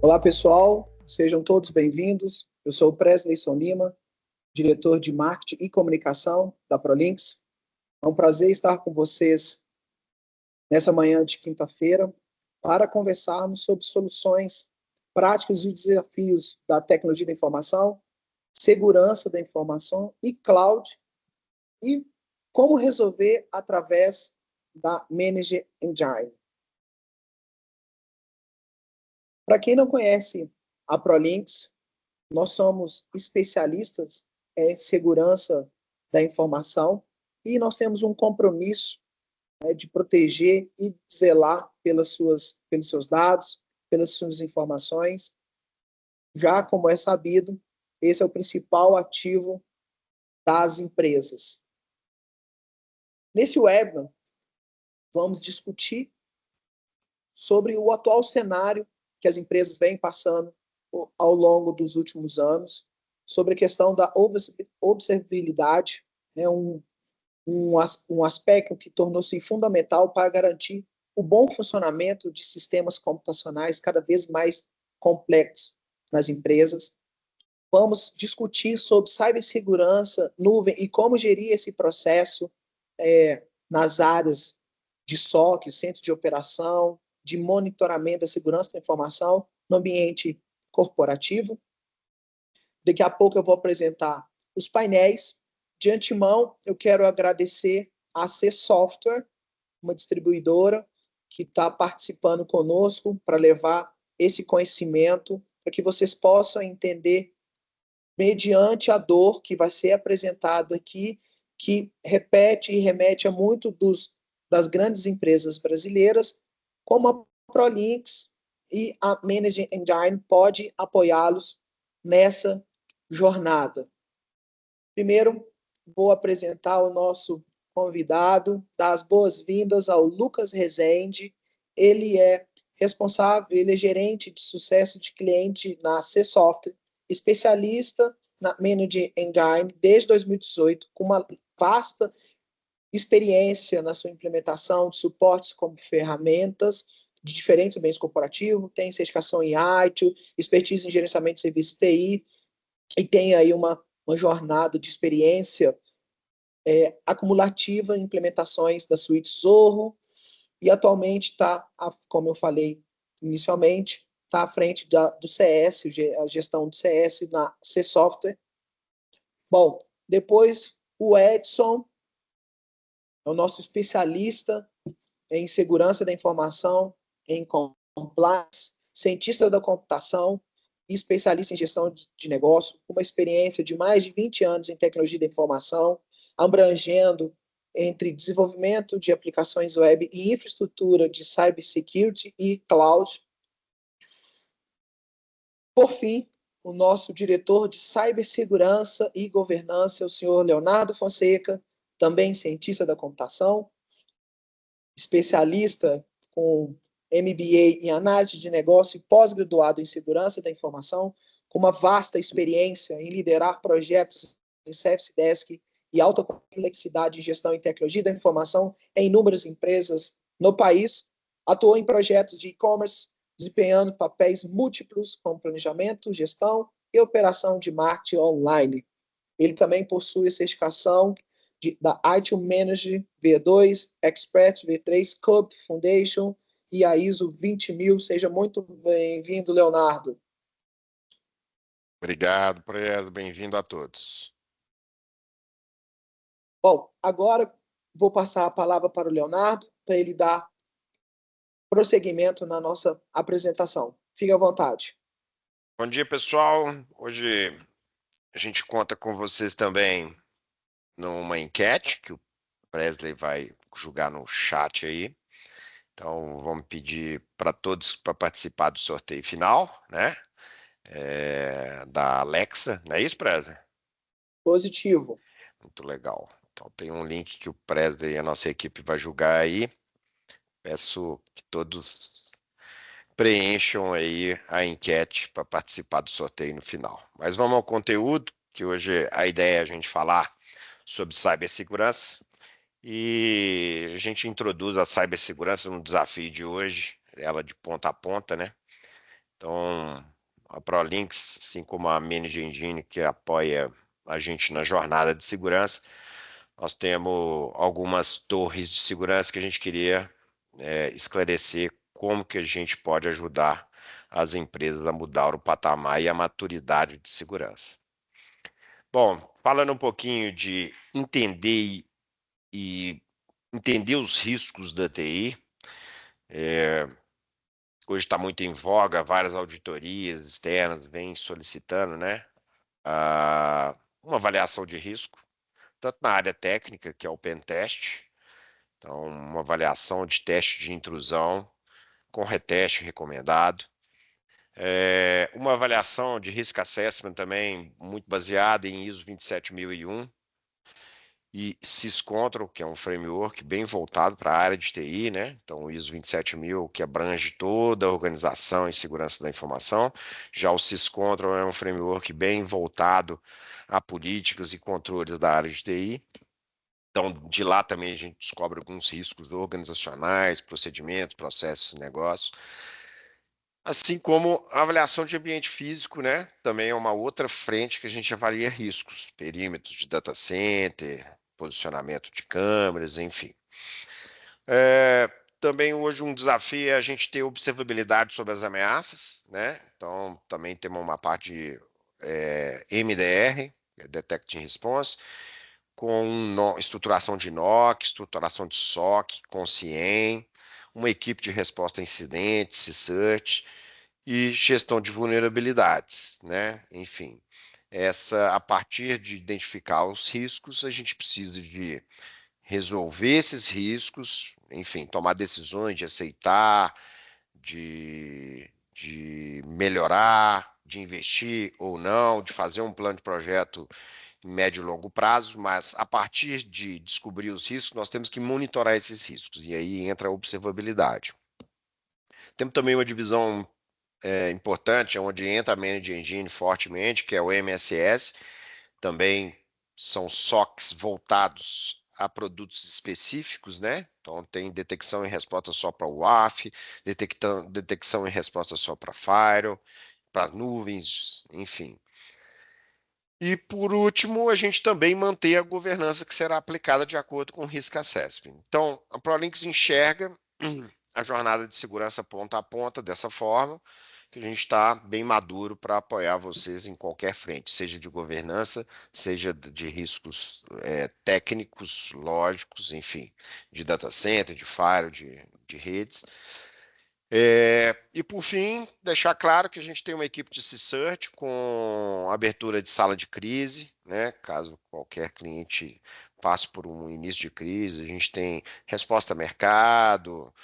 Olá, pessoal, sejam todos bem-vindos. Eu sou o Presleyson Lima, diretor de marketing e comunicação da Prolinx. É um prazer estar com vocês nessa manhã de quinta-feira para conversarmos sobre soluções práticas e desafios da tecnologia da informação, segurança da informação e cloud, e como resolver através da Managed Engine. Para quem não conhece a Prolinx, nós somos especialistas em segurança da informação e nós temos um compromisso de proteger e zelar pelos seus dados, pelas suas informações. Já como é sabido, esse é o principal ativo das empresas. Nesse webinar, vamos discutir sobre o atual cenário que as empresas vêm passando ao longo dos últimos anos, sobre a questão da observabilidade, né, um aspecto que tornou-se fundamental para garantir o bom funcionamento de sistemas computacionais cada vez mais complexos nas empresas. Vamos discutir sobre cibersegurança, nuvem e como gerir esse processo nas áreas de SOC, centro de operação, de monitoramento da segurança da informação no ambiente corporativo. Daqui a pouco eu vou apresentar os painéis. De antemão, eu quero agradecer a C Software, uma distribuidora que está participando conosco para levar esse conhecimento para que vocês possam entender, mediante a dor que vai ser apresentado aqui, que repete e remete a muito das grandes empresas brasileiras, como a Prolinx e a Managed Engine pode apoiá-los nessa jornada. Primeiro, vou apresentar o nosso convidado, dar as boas-vindas ao Lucas Rezende. Ele é responsável, ele é gerente de sucesso de cliente na C Software, especialista na Managed Engine desde 2018, com uma vasta experiência na sua implementação de suportes como ferramentas de diferentes ambientes corporativos, tem certificação em ITIL, expertise em gerenciamento de serviço TI, e tem aí uma jornada de experiência acumulativa em implementações da suíte Zorro, e atualmente está, como eu falei inicialmente, está à frente do CS, a gestão do CS na C Software. Bom, depois o Edson é o nosso especialista em segurança da informação, em compliance, cientista da computação e especialista em gestão de negócio, com uma experiência de mais de 20 anos em tecnologia da informação, abrangendo entre desenvolvimento de aplicações web e infraestrutura de cybersecurity e cloud. Por fim, o nosso diretor de cibersegurança e governança, o senhor Leonardo Fonseca, também cientista da computação, especialista com MBA em análise de negócio e pós-graduado em segurança da informação, com uma vasta experiência em liderar projetos em Service Desk e alta complexidade em gestão e tecnologia da informação em inúmeras empresas no país. Atuou em projetos de e-commerce, desempenhando papéis múltiplos como planejamento, gestão e operação de marketing online. Ele também possui certificação da ITIL Manager V2, Expert V3, CUBT Foundation e a ISO 20000. Seja muito bem-vindo, Leonardo. Obrigado, Prezo. Bem-vindo a todos. Bom, agora vou passar a palavra para o Leonardo, para ele dar prosseguimento na nossa apresentação. Fique à vontade. Bom dia, pessoal. Hoje a gente conta com vocês também numa enquete que o Presley vai julgar no chat aí. Então, vamos pedir para todos para participar do sorteio final, né? Da Alexa, não é isso, Presley? Positivo. Muito legal. Então, tem um link que o Presley e a nossa equipe vai julgar aí. Peço que todos preencham aí a enquete para participar do sorteio no final. Mas vamos ao conteúdo, que hoje a ideia é a gente falar sobre cibersegurança. E a gente introduz a cibersegurança no desafio de hoje, ela de ponta a ponta, né? Então, a ProLinks, assim como a Manage Engine, que apoia a gente na jornada de segurança, nós temos algumas torres de segurança que a gente queria esclarecer como que a gente pode ajudar as empresas a mudar o patamar e a maturidade de segurança. Bom, falando um pouquinho de entender e entender os riscos da TI, hoje está muito em voga, várias auditorias externas vêm solicitando, né, uma avaliação de risco, tanto na área técnica, que é o pentest, então uma avaliação de teste de intrusão com reteste recomendado, uma avaliação de risk assessment também muito baseada em ISO 27001 e SysControl, que é um framework bem voltado para a área de TI, né? Então, o ISO 27000, que abrange toda a organização e segurança da informação. Já o SysControl é um framework bem voltado a políticas e controles da área de TI. Então, de lá também a gente descobre alguns riscos organizacionais, procedimentos, processos e negócios. Assim como a avaliação de ambiente físico, né? Também é uma outra frente que a gente avalia riscos, perímetros de data center, posicionamento de câmeras, enfim. Também hoje um desafio é a gente ter observabilidade sobre as ameaças, né? Então, também temos uma parte de MDR, Detect and Response, com estruturação de NOC, estruturação de SOC, com CIEM, uma equipe de resposta a incidentes, CSIRT, e gestão de vulnerabilidades, né? Enfim, a partir de identificar os riscos, a gente precisa de resolver esses riscos, enfim, tomar decisões de aceitar, de melhorar, de investir ou não, de fazer um plano de projeto em médio e longo prazo, mas a partir de descobrir os riscos, nós temos que monitorar esses riscos, e aí entra a observabilidade. Temos também uma divisão importante, onde entra a Manage Engine fortemente, que é o MSS, também são SOCs voltados a produtos específicos, né? Então tem detecção e resposta só para o WAF, detecção e resposta só para Firewall, para nuvens, enfim. E por último, a gente também mantém a governança que será aplicada de acordo com o Risk Assessment. Então, a ProLinks enxerga a jornada de segurança ponta a ponta dessa forma, que a gente está bem maduro para apoiar vocês em qualquer frente, seja de governança, seja de riscos técnicos, lógicos, enfim, de data center, de firewall, de redes. E por fim, deixar claro que a gente tem uma equipe de CSIRT com abertura de sala de crise, né? Caso qualquer cliente passe por um início de crise, a gente tem resposta a mercado,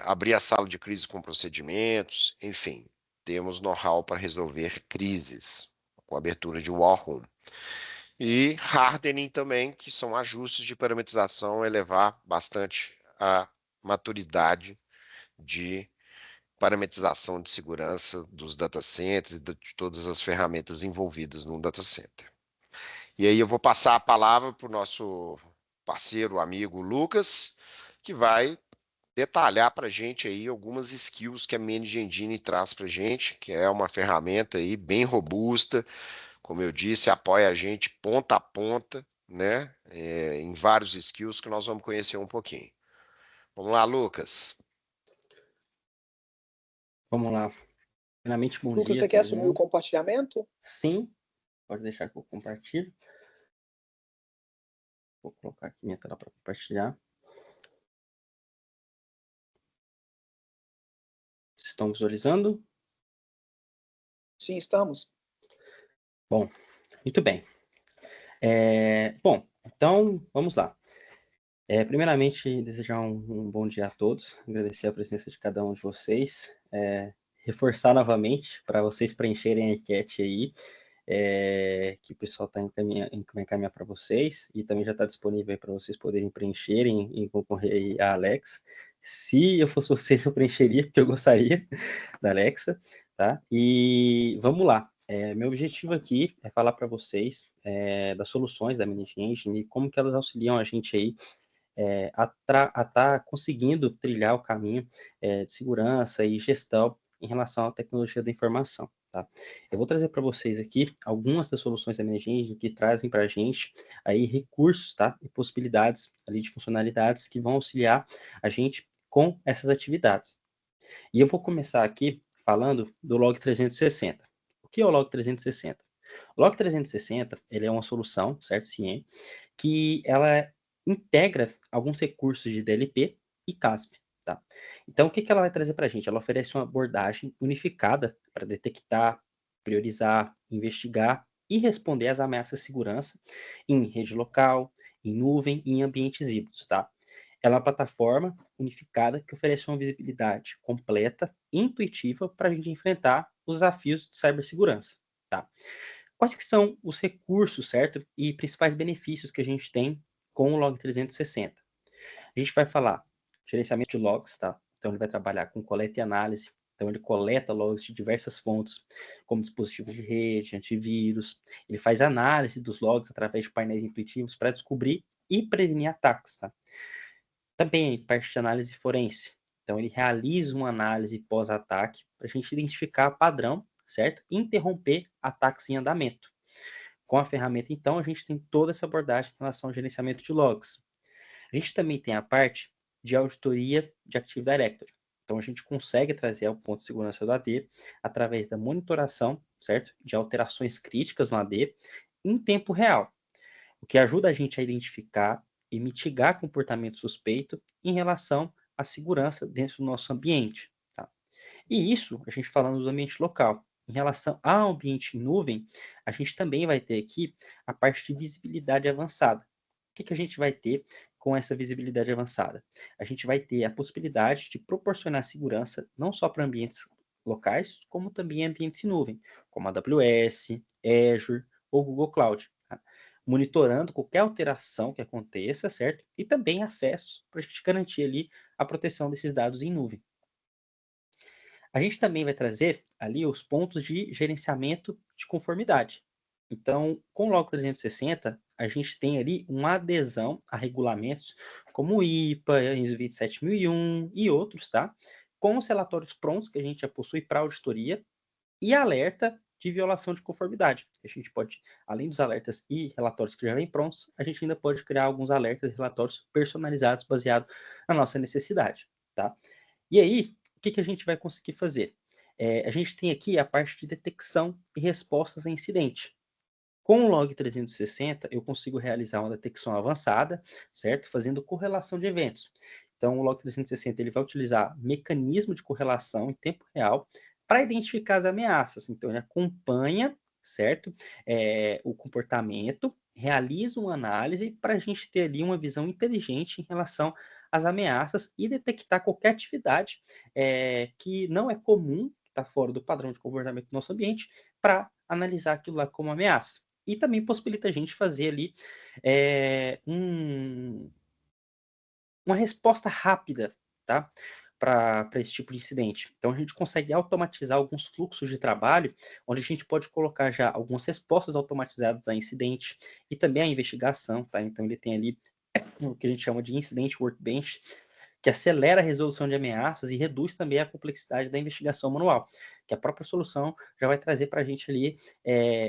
abrir a sala de crise com procedimentos, enfim, temos know-how para resolver crises, com abertura de war room. E hardening também, que são ajustes de parametrização, elevar bastante a maturidade de parametrização de segurança dos data centers e de todas as ferramentas envolvidas no data center. E aí eu vou passar a palavra para o nosso parceiro, amigo Lucas, que vai detalhar para a gente aí algumas skills que a Manage Engine traz para a gente, que é uma ferramenta aí bem robusta, como eu disse, apoia a gente ponta a ponta, né, em vários skills que nós vamos conhecer um pouquinho. Vamos lá, Lucas. Vamos lá. Primeiramente, bom Lucas, dia você a quer todo assumir o mundo. compartilhamento? Sim, pode deixar que eu compartilho. Vou colocar aqui minha tela para compartilhar. Estão visualizando? Sim, estamos. Bom, muito bem. Bom, então vamos lá. Primeiramente, desejar um bom dia a todos, agradecer a presença de cada um de vocês, reforçar novamente para vocês preencherem a enquete aí, que o pessoal vai encaminhar para vocês, e também já está disponível para vocês poderem preencherem e concorrer à Alexa. Se eu fosse vocês, eu preencheria, porque eu gostaria da Alexa, tá? E vamos lá. Meu objetivo aqui é falar para vocês das soluções da Manage Engine e como que elas auxiliam a gente aí a estar conseguindo trilhar o caminho de segurança e gestão em relação à tecnologia da informação, tá? Eu vou trazer para vocês aqui algumas das soluções emergentes que trazem para a gente aí recursos, tá? E possibilidades ali de funcionalidades que vão auxiliar a gente com essas atividades. E eu vou começar aqui falando do Log 360. O que é o Log 360? O Log 360, ele é uma solução, certo? Sim, que ela integra alguns recursos de DLP e CASP, tá? Então, o que ela vai trazer para a gente? Ela oferece uma abordagem unificada para detectar, priorizar, investigar e responder às ameaças de segurança em rede local, em nuvem e em ambientes híbridos, tá? Ela é uma plataforma unificada que oferece uma visibilidade completa e intuitiva para a gente enfrentar os desafios de cibersegurança, tá? Quais que são os recursos, certo? E principais benefícios que a gente tem com o Log 360? A gente vai falar gerenciamento de logs, tá? Então ele vai trabalhar com coleta e análise. Então ele coleta logs de diversas fontes, como dispositivos de rede, antivírus. Ele faz análise dos logs através de painéis intuitivos para descobrir e prevenir ataques, tá? Também parte de análise forense. Então ele realiza uma análise pós-ataque para a gente identificar padrão, certo? E interromper ataques em andamento. Com a ferramenta, então, a gente tem toda essa abordagem em relação ao gerenciamento de logs. A gente também tem a parte de auditoria de Active Directory. Então, a gente consegue trazer ao ponto de segurança do AD através da monitoração, certo? De alterações críticas no AD em tempo real, o que ajuda a gente a identificar e mitigar comportamento suspeito em relação à segurança dentro do nosso ambiente, tá? E isso, a gente falando do ambiente local. Em relação ao ambiente em nuvem, a gente também vai ter aqui a parte de visibilidade avançada. O que a gente vai ter com essa visibilidade avançada? A gente vai ter a possibilidade de proporcionar segurança não só para ambientes locais, como também ambientes em nuvem, como a AWS, Azure ou Google Cloud, tá? Monitorando qualquer alteração que aconteça, certo? E também acessos para a gente garantir ali a proteção desses dados em nuvem. A gente também vai trazer ali os pontos de gerenciamento de conformidade. Então, com o Log 360, a gente tem ali uma adesão a regulamentos como o IPA, ISO 27001 e outros, tá? Com os relatórios prontos que a gente já possui para auditoria e alerta de violação de conformidade. A gente pode, além dos alertas e relatórios que já vêm prontos, a gente ainda pode criar alguns alertas e relatórios personalizados baseados na nossa necessidade, tá? E aí, o que a gente vai conseguir fazer? A gente tem aqui a parte de detecção e respostas a incidente. Com o Log 360, eu consigo realizar uma detecção avançada, certo? Fazendo correlação de eventos. Então, o Log 360 ele vai utilizar mecanismo de correlação em tempo real para identificar as ameaças. Então, ele acompanha, certo? O comportamento, realiza uma análise para a gente ter ali uma visão inteligente em relação às ameaças e detectar qualquer atividade que não é comum, que está fora do padrão de comportamento do nosso ambiente, para analisar aquilo lá como ameaça. E também possibilita a gente fazer ali uma resposta rápida, tá? Para esse tipo de incidente. Então, a gente consegue automatizar alguns fluxos de trabalho, onde a gente pode colocar já algumas respostas automatizadas a incidente e também a investigação, tá? Então, ele tem ali o que a gente chama de Incident Workbench, que acelera a resolução de ameaças e reduz também a complexidade da investigação manual, que a própria solução já vai trazer para a gente ali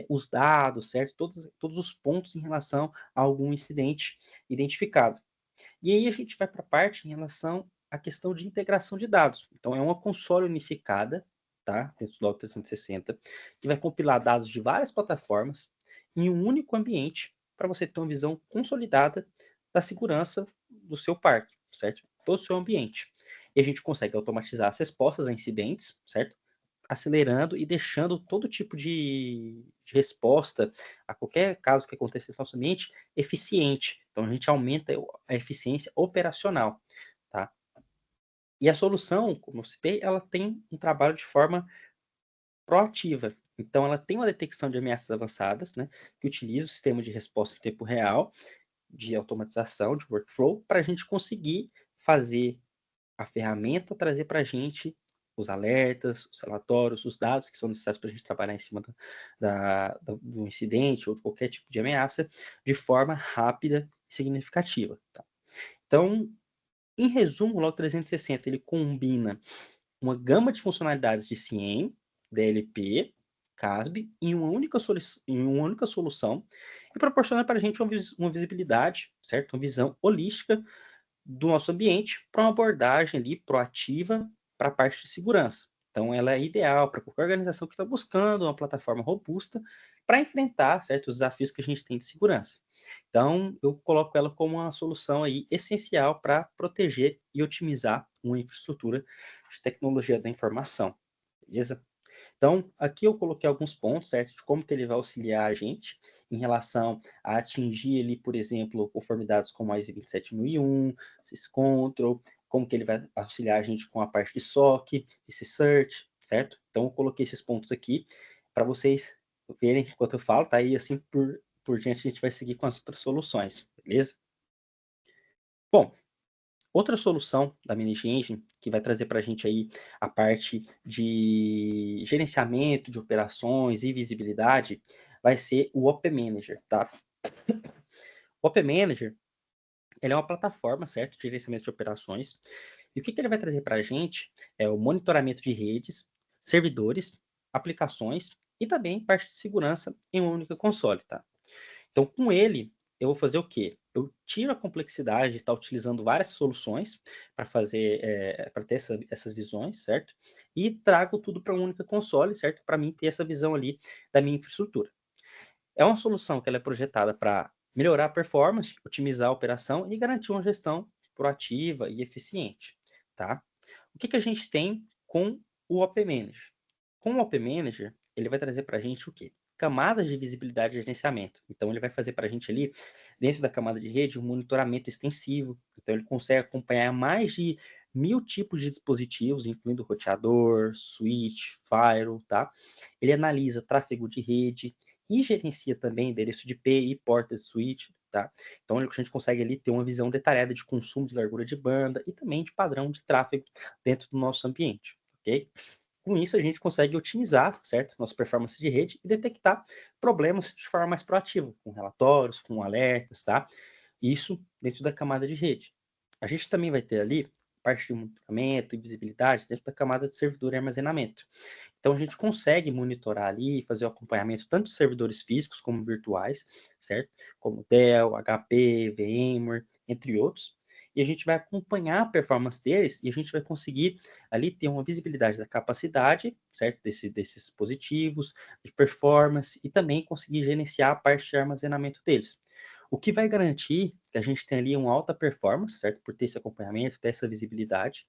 os dados, certo? Todos os pontos em relação a algum incidente identificado. E aí a gente vai para a parte em relação à questão de integração de dados. Então, é uma console unificada, tá? Dentro do Log 360, que vai compilar dados de várias plataformas em um único ambiente para você ter uma visão consolidada da segurança do seu parque, certo? Todo o seu ambiente. E a gente consegue automatizar as respostas a incidentes, certo? Acelerando e deixando todo tipo de resposta a qualquer caso que aconteça no nosso ambiente eficiente. Então, a gente aumenta a eficiência operacional, tá? E a solução, como eu citei, ela tem um trabalho de forma proativa. Então, ela tem uma detecção de ameaças avançadas, né, que utiliza o sistema de resposta em tempo real, de automatização, de workflow, para a gente conseguir fazer a ferramenta trazer para a gente os alertas, os relatórios, os dados que são necessários para a gente trabalhar em cima do incidente ou de qualquer tipo de ameaça de forma rápida e significativa. Tá? Então, em resumo, o Log 360 ele combina uma gama de funcionalidades de CIEM, DLP, CASB em uma única solução e proporciona para a gente uma visibilidade, certo? Uma visão holística do nosso ambiente para uma abordagem ali proativa para a parte de segurança. Então, ela é ideal para qualquer organização que está buscando uma plataforma robusta para enfrentar certos desafios que a gente tem de segurança. Então, eu coloco ela como uma solução aí essencial para proteger e otimizar uma infraestrutura de tecnologia da informação. Beleza? Então, aqui eu coloquei alguns pontos, certo, de como que ele vai auxiliar a gente em relação a atingir ali, por exemplo, conformidades como a ISO 27001, SysControl, como que ele vai auxiliar a gente com a parte de SOC, esse search, certo? Então, eu coloquei esses pontos aqui para vocês verem enquanto eu falo, tá? E assim, por diante, a gente vai seguir com as outras soluções, beleza? Bom, outra solução da Manage Engine, que vai trazer para a gente aí a parte de gerenciamento de operações e visibilidade, vai ser o Op Manager, tá? O Op Manager, ele é uma plataforma, certo, de gerenciamento de operações, e o que ele vai trazer para a gente é o monitoramento de redes, servidores, aplicações e também parte de segurança em uma única console, tá? Então, com ele, eu vou fazer o quê? Eu tiro a complexidade de estar utilizando várias soluções para fazer, para ter essas visões, certo? E trago tudo para uma única console, certo? Para mim ter essa visão ali da minha infraestrutura. É uma solução que ela é projetada para melhorar a performance, otimizar a operação e garantir uma gestão proativa e eficiente, tá? O que a gente tem com o Op Manager? Com o Op Manager, ele vai trazer para a gente o quê? Camadas de visibilidade e gerenciamento. Então, ele vai fazer para a gente ali, dentro da camada de rede, um monitoramento extensivo. Então, ele consegue acompanhar mais de 1000 tipos de dispositivos, incluindo roteador, switch, firewall, tá? Ele analisa tráfego de rede e gerencia também endereço de IP e portas de switch, tá? Então, a gente consegue ali ter uma visão detalhada de consumo de largura de banda e também de padrão de tráfego dentro do nosso ambiente, ok? Com isso, a gente consegue otimizar, certo, nossa performance de rede e detectar problemas de forma mais proativa, com relatórios, com alertas, tá? Isso dentro da camada de rede. A gente também vai ter ali parte de monitoramento e visibilidade dentro da camada de servidor e armazenamento. Então, a gente consegue monitorar ali, fazer o acompanhamento tanto de servidores físicos como virtuais, certo? Como Dell, HP, VMware, entre outros. E a gente vai acompanhar a performance deles e a gente vai conseguir ali ter uma visibilidade da capacidade, certo? Desses dispositivos, de performance e também conseguir gerenciar a parte de armazenamento deles. O que vai garantir que a gente tenha ali uma alta performance, certo? Por ter esse acompanhamento, ter essa visibilidade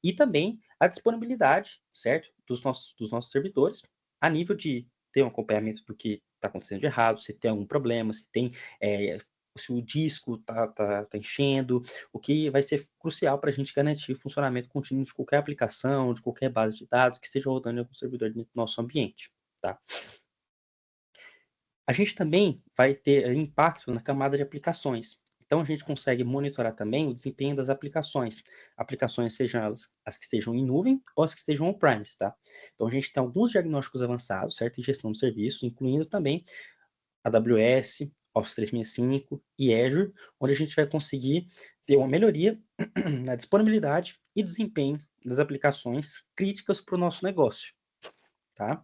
e também a disponibilidade, certo, dos nossos servidores, a nível de ter um acompanhamento do que está acontecendo de errado, se tem algum problema, se tem se o disco tá enchendo, o que vai ser crucial para a gente garantir o funcionamento contínuo de qualquer aplicação, de qualquer base de dados que esteja rodando em algum servidor dentro do nosso ambiente, tá? A gente também vai ter impacto na camada de aplicações. Então, a gente consegue monitorar também o desempenho das aplicações. Aplicações sejam as que estejam em nuvem ou as que estejam on-premise, tá? Então, a gente tem alguns diagnósticos avançados, certo? Em gestão de serviços, incluindo também AWS, Office 365 e Azure, onde a gente vai conseguir ter uma melhoria na disponibilidade e desempenho das aplicações críticas para o nosso negócio, tá?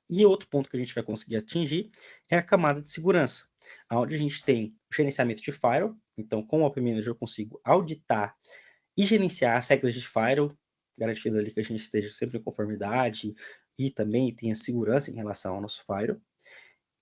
E outro ponto que a gente vai conseguir atingir é a camada de segurança, onde a gente tem o gerenciamento de firewall. Então, com o Op Manager eu consigo auditar e gerenciar as regras de firewall, garantindo ali que a gente esteja sempre em conformidade e também tenha segurança em relação ao nosso firewall.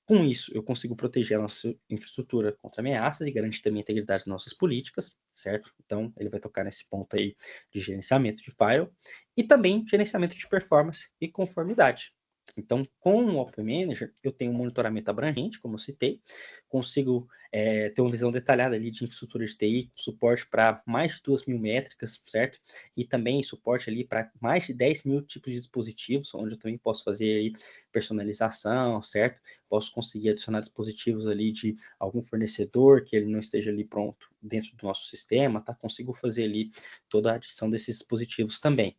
Com isso, eu consigo proteger a nossa infraestrutura contra ameaças e garantir também a integridade das nossas políticas, certo? Então, ele vai tocar nesse ponto aí de gerenciamento de firewall e também gerenciamento de performance e conformidade. Então, com o Op Manager, eu tenho um monitoramento abrangente, como eu citei, consigo ter uma visão detalhada ali de infraestrutura de TI, suporte para mais de 2.000 métricas, certo? E também suporte ali para mais de 10.000 tipos de dispositivos, onde eu também posso fazer aí personalização, certo? Posso conseguir adicionar dispositivos ali de algum fornecedor que ele não esteja ali pronto dentro do nosso sistema, tá? Consigo fazer ali toda a adição desses dispositivos também.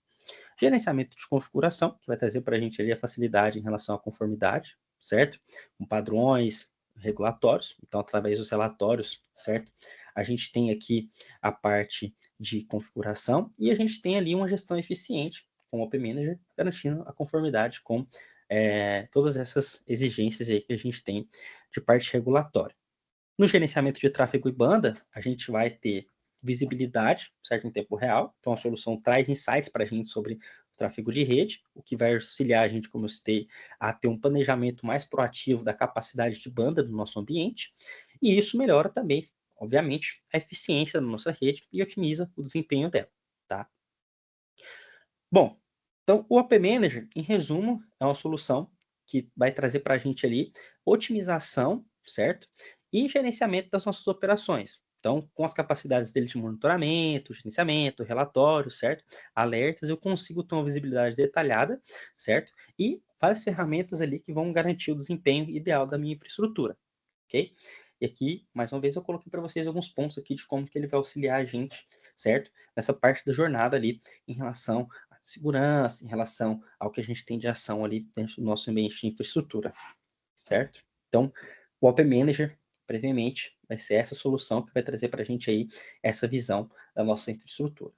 Gerenciamento de configuração, que vai trazer para a gente ali a facilidade em relação à conformidade, certo? Com padrões regulatórios, então através dos relatórios, certo? a gente tem aqui a parte de configuração e a gente tem ali uma gestão eficiente com o Open Manager, garantindo a conformidade com todas essas exigências aí que a gente tem de parte regulatória. No gerenciamento de tráfego e banda, a gente vai ter visibilidade, certo, em tempo real. Então, a solução traz insights para a gente sobre o tráfego de rede, o que vai auxiliar a gente, como eu citei, a ter um planejamento mais proativo da capacidade de banda do nosso ambiente. E isso melhora também, obviamente, a eficiência da nossa rede e otimiza o desempenho dela, tá? Bom, então o Open Manager, em resumo, é uma solução que vai trazer para a gente ali otimização, certo? E gerenciamento das nossas operações. Então, com as capacidades dele de monitoramento, gerenciamento, relatório, certo? Alertas, eu consigo ter uma visibilidade detalhada, certo? E várias ferramentas ali que vão garantir o desempenho ideal da minha infraestrutura, ok? E aqui, mais uma vez, eu coloquei para vocês alguns pontos aqui de como que ele vai auxiliar a gente, certo? Nessa parte da jornada ali, em relação à segurança, em relação ao que a gente tem de ação ali dentro do nosso ambiente de infraestrutura, certo? Então, o Open Manager, brevemente, vai ser essa solução que vai trazer para a gente aí essa visão da nossa infraestrutura.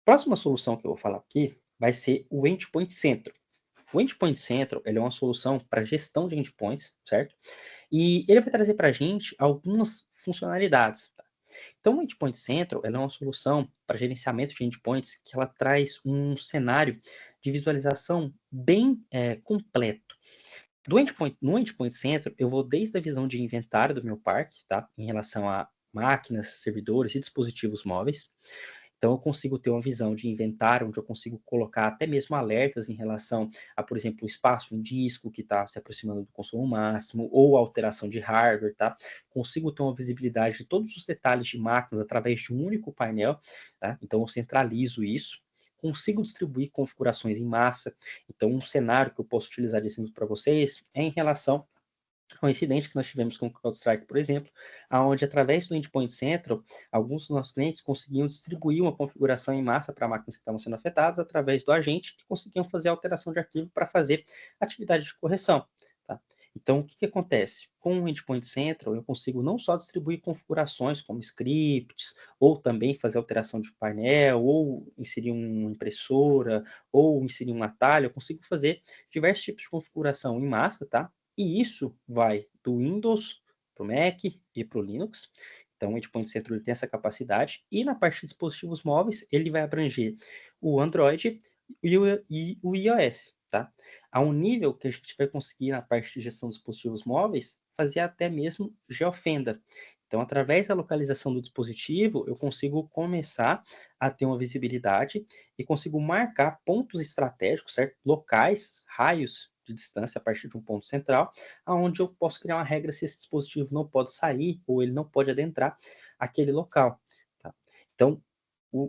Próxima solução que eu vou falar aqui vai ser o Endpoint Central. O Endpoint Central, ele é uma solução para gestão de endpoints, certo? E ele vai trazer para a gente algumas funcionalidades. Tá? Então, o Endpoint Central ela é uma solução para gerenciamento de endpoints que ela traz um cenário de visualização bem completo. No Endpoint Central, eu vou desde a visão de inventário do meu parque, tá? Em relação a máquinas, servidores e dispositivos móveis. Então, eu consigo ter uma visão de inventário, onde eu consigo colocar até mesmo alertas em relação a, por exemplo, o espaço em disco que está se aproximando do consumo máximo, ou alteração de hardware, tá? Consigo ter uma visibilidade de todos os detalhes de máquinas através de um único painel, tá? Então, eu centralizo isso. Consigo distribuir configurações em massa. Então, um cenário que eu posso utilizar de exemplo para vocês é em relação um incidente que nós tivemos com o CrowdStrike, por exemplo, onde através do Endpoint Central, alguns dos nossos clientes conseguiam distribuir uma configuração em massa para máquinas que estavam sendo afetadas através do agente e conseguiam fazer alteração de arquivo para fazer atividade de correção. Tá? Então, o que acontece? Com o Endpoint Central, eu consigo não só distribuir configurações como scripts, ou também fazer alteração de painel, ou inserir uma impressora, ou inserir um atalho, eu consigo fazer diversos tipos de configuração em massa, tá? E isso vai do Windows para o Mac e para o Linux. Então, o Endpoint Central tem essa capacidade. E na parte de dispositivos móveis, ele vai abranger o Android e o iOS. Tá? A um nível que a gente vai conseguir, na parte de gestão dos dispositivos móveis, fazer até mesmo geofenda. Então, através da localização do dispositivo, eu consigo começar a ter uma visibilidade e consigo marcar pontos estratégicos, certo? Locais, raios de distância a partir de um ponto central, aonde eu posso criar uma regra se esse dispositivo não pode sair ou ele não pode adentrar aquele local. Tá? Então,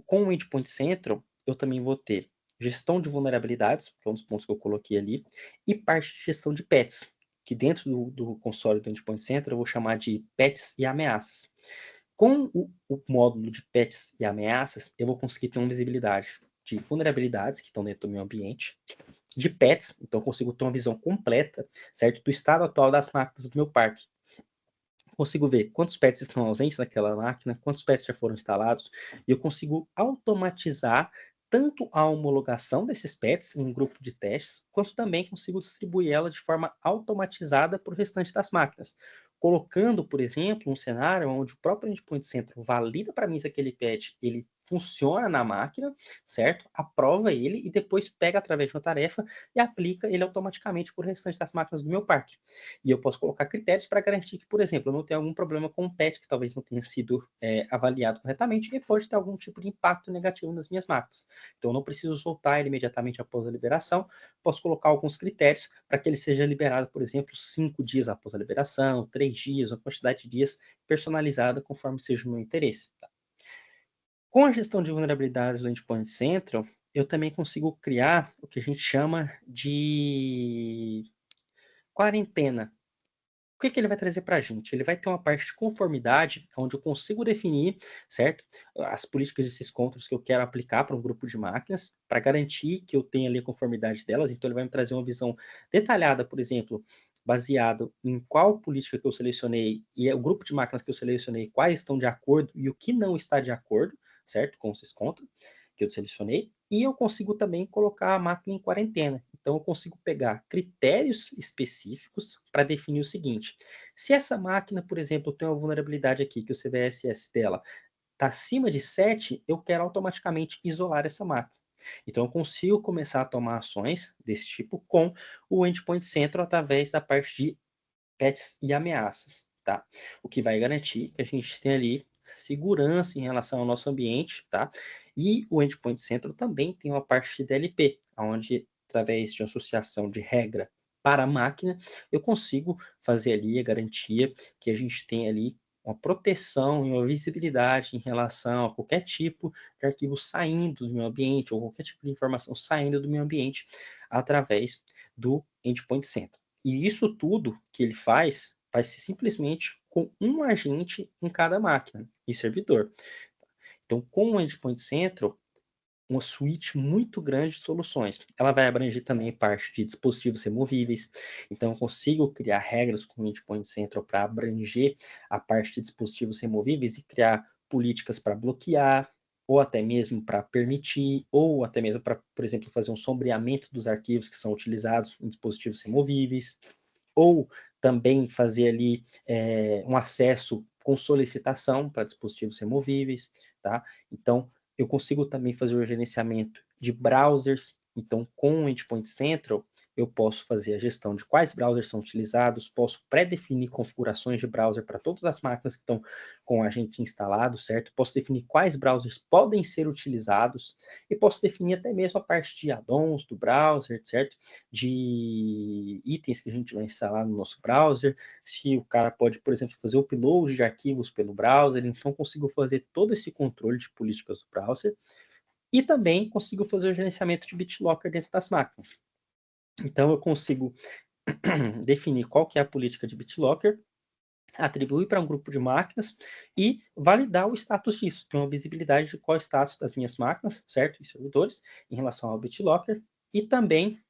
com o Endpoint Central, eu também vou ter gestão de vulnerabilidades, que é um dos pontos que eu coloquei ali, e parte de gestão de patches, que dentro do console do Endpoint Central eu vou chamar de patches e ameaças. Com o módulo de patches e ameaças, eu vou conseguir ter uma visibilidade de vulnerabilidades que estão dentro do meu ambiente, de patches, então eu consigo ter uma visão completa, certo, do estado atual das máquinas do meu parque. Consigo ver quantos patches estão ausentes naquela máquina, quantos patches já foram instalados, e eu consigo automatizar tanto a homologação desses patches em um grupo de testes, quanto também consigo distribuir ela de forma automatizada para o restante das máquinas. Colocando, por exemplo, um cenário onde o próprio Endpoint Central valida para mim se aquele patch ele funciona na máquina, certo? Aprova ele e depois pega através de uma tarefa e aplica ele automaticamente para o restante das máquinas do meu parque. E eu posso colocar critérios para garantir que, por exemplo, eu não tenho algum problema com o patch que talvez não tenha sido avaliado corretamente e pode ter algum tipo de impacto negativo nas minhas máquinas. Então, eu não preciso soltar ele imediatamente após a liberação, posso colocar alguns critérios para que ele seja liberado, por exemplo, 5 dias após a liberação, 3 dias, uma quantidade de dias personalizada conforme seja o meu interesse. Tá? Com a gestão de vulnerabilidades do Endpoint Central, eu também consigo criar o que a gente chama de quarentena. O que ele vai trazer para a gente? Ele vai ter uma parte de conformidade, onde eu consigo definir, certo? As políticas de syscontrols que eu quero aplicar para um grupo de máquinas, para garantir que eu tenha ali a conformidade delas. Então, ele vai me trazer uma visão detalhada, por exemplo, baseado em qual política que eu selecionei e o grupo de máquinas que eu selecionei, quais estão de acordo e o que não está de acordo, certo? Com esses contas que eu selecionei. E eu consigo também colocar a máquina em quarentena. Então, eu consigo pegar critérios específicos para definir o seguinte: se essa máquina, por exemplo, tem uma vulnerabilidade aqui, que o CVSS dela está acima de 7, eu quero automaticamente isolar essa máquina. Então, eu consigo começar a tomar ações desse tipo com o Endpoint Central através da parte de patches e ameaças, tá? O que vai garantir que a gente tenha ali segurança em relação ao nosso ambiente, tá? E o Endpoint Central também tem uma parte de DLP, onde, através de associação de regra para a máquina, eu consigo fazer ali a garantia que a gente tem ali uma proteção e uma visibilidade em relação a qualquer tipo de arquivo saindo do meu ambiente ou qualquer tipo de informação saindo do meu ambiente através do Endpoint Central. E isso tudo que ele faz vai ser simplesmente com um agente em cada máquina e servidor. Então, com o Endpoint Central, uma suíte muito grande de soluções. Ela vai abranger também parte de dispositivos removíveis. Então, eu consigo criar regras com o Endpoint Central para abranger a parte de dispositivos removíveis e criar políticas para bloquear, ou até mesmo para permitir, ou até mesmo para, por exemplo, fazer um sombreamento dos arquivos que são utilizados em dispositivos removíveis, ou também fazer ali um acesso com solicitação para dispositivos removíveis, tá? Então, eu consigo também fazer o gerenciamento de browsers. Então, com o Endpoint Central, eu posso fazer a gestão de quais browsers são utilizados, posso pré-definir configurações de browser para todas as máquinas que estão com a gente instalado, certo? Posso definir quais browsers podem ser utilizados e posso definir até mesmo a parte de add-ons do browser, certo? De itens que a gente vai instalar no nosso browser, se o cara pode, por exemplo, fazer o upload de arquivos pelo browser, então consigo fazer todo esse controle de políticas do browser e também consigo fazer o gerenciamento de BitLocker dentro das máquinas. Então eu consigo definir qual que é a política de BitLocker, atribuir para um grupo de máquinas e validar o status disso, ter uma visibilidade de qual é o status das minhas máquinas, certo? E servidores, em relação ao BitLocker, e também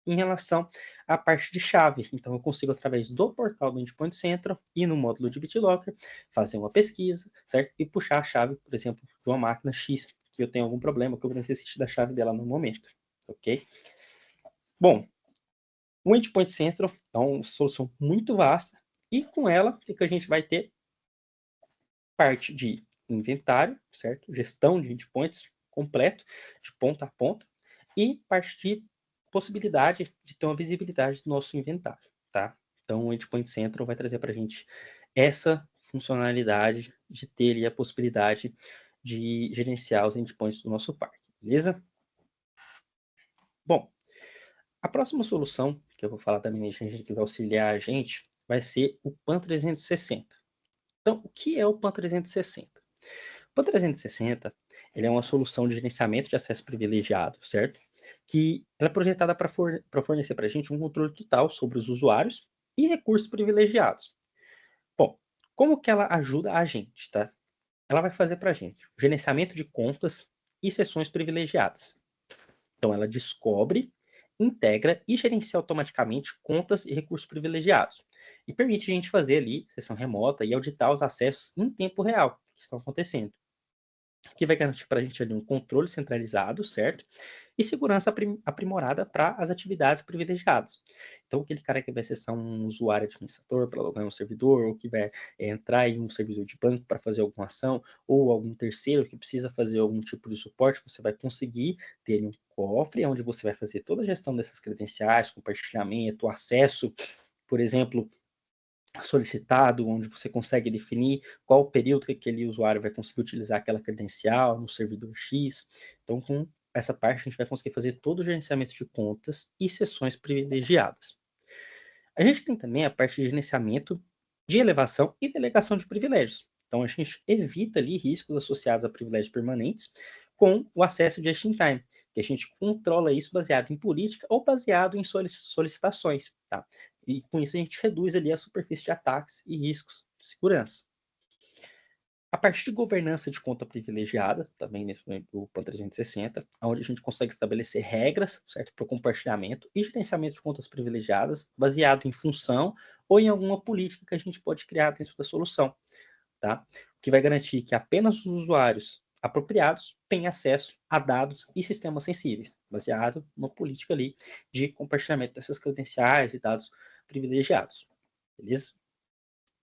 em relação à parte de chave. Então, eu consigo, através do portal do Endpoint Central e no módulo de BitLocker, fazer uma pesquisa, certo? E puxar a chave, por exemplo, de uma máquina X, que eu tenho algum problema, que eu necessite da chave dela no momento, ok? Bom, o Endpoint Central é uma solução muito vasta, e com ela, o que a gente vai ter? Parte de inventário, certo? Gestão de endpoints completo, de ponta a ponta, e parte de possibilidade de ter uma visibilidade do nosso inventário, tá? Então, o Endpoint Central vai trazer para a gente essa funcionalidade de ter ali a possibilidade de gerenciar os endpoints do nosso parque, beleza? Bom, a próxima solução que eu vou falar também, que vai auxiliar a gente, vai ser o PAN 360. Então, o que é o PAN 360? O PAN 360 ele é uma solução de gerenciamento de acesso privilegiado, certo? Que ela é projetada para fornecer para a gente um controle total sobre os usuários e recursos privilegiados. Bom, como que ela ajuda a gente, tá? Ela vai fazer para a gente o gerenciamento de contas e sessões privilegiadas. Então, ela descobre, integra e gerencia automaticamente contas e recursos privilegiados. E permite a gente fazer ali sessão remota e auditar os acessos em tempo real que estão acontecendo, que vai garantir para a gente ali um controle centralizado, certo? E segurança aprimorada para as atividades privilegiadas. Então, aquele cara que vai acessar um usuário administrador para logar um servidor, ou que vai entrar em um servidor de banco para fazer alguma ação, ou algum terceiro que precisa fazer algum tipo de suporte, você vai conseguir ter um cofre onde você vai fazer toda a gestão dessas credenciais, compartilhamento, acesso, por exemplo, solicitado, onde você consegue definir qual o período que aquele usuário vai conseguir utilizar aquela credencial no servidor X. Então, com essa parte, a gente vai conseguir fazer todo o gerenciamento de contas e sessões privilegiadas. A gente tem também a parte de gerenciamento de elevação e delegação de privilégios. Então, a gente evita ali riscos associados a privilégios permanentes com o acesso just-in-time, que a gente controla isso baseado em política ou baseado em solicitações, tá? E com isso a gente reduz ali a superfície de ataques e riscos de segurança. a partir de governança de conta privilegiada, também nesse do PAN 360, onde a gente consegue estabelecer regras, certo, para o compartilhamento e gerenciamento de contas privilegiadas, baseado em função ou em alguma política que a gente pode criar dentro da solução, tá? O que vai garantir que apenas os usuários apropriados têm acesso a dados e sistemas sensíveis, baseado numa política ali de compartilhamento dessas credenciais e dados privilegiados, beleza?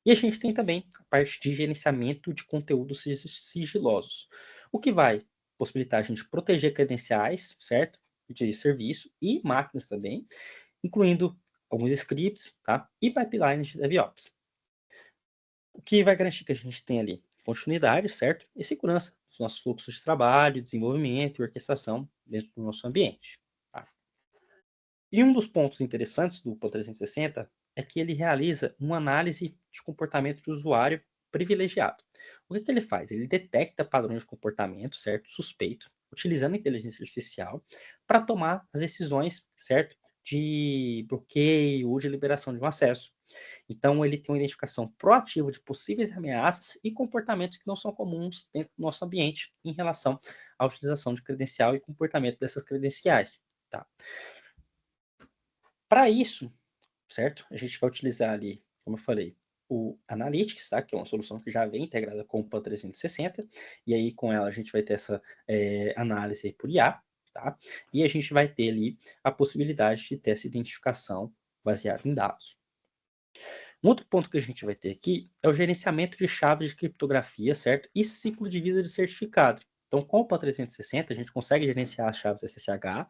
E a gente tem também a parte de gerenciamento de conteúdos sigilosos, o que vai possibilitar a gente proteger credenciais, certo? De serviço e máquinas também, incluindo alguns scripts, tá? E pipelines de DevOps. O que vai garantir que a gente tenha ali continuidade, certo? E segurança dos nossos fluxos de trabalho, desenvolvimento e orquestração dentro do nosso ambiente. Tá? E um dos pontos interessantes do PAN 360 é que ele realiza uma análise de comportamento de usuário privilegiado. O que ele faz? Ele detecta padrões de comportamento, certo? Suspeito, utilizando a inteligência artificial para tomar as decisões, certo? De bloqueio ou de liberação de um acesso. Então, ele tem uma identificação proativa de possíveis ameaças e comportamentos que não são comuns dentro do nosso ambiente em relação à utilização de credencial e comportamento dessas credenciais. Tá? Para isso, certo? A gente vai utilizar ali, como eu falei, o Analytics, tá? Que é uma solução que já vem integrada com o PAN 360, e aí com ela a gente vai ter essa análise por IA, tá? E a gente vai ter ali a possibilidade de ter essa identificação baseada em dados. Um outro ponto que a gente vai ter aqui é o gerenciamento de chaves de criptografia, certo? E ciclo de vida de certificado. Então, com o PAN 360, a gente consegue gerenciar as chaves SSH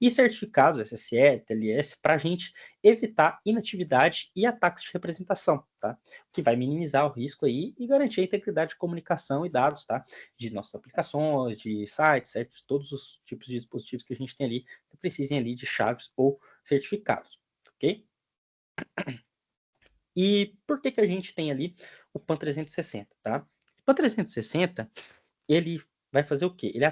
e certificados SSL, TLS, para a gente evitar inatividade e ataques de representação, tá? O que vai minimizar o risco aí e garantir a integridade de comunicação e dados, tá? De nossas aplicações, de sites, certo? De todos os tipos de dispositivos que a gente tem ali, que precisem ali de chaves ou certificados, ok? E por que a gente tem ali o PAN 360, tá? O PAN 360, ele vai fazer o quê? Ele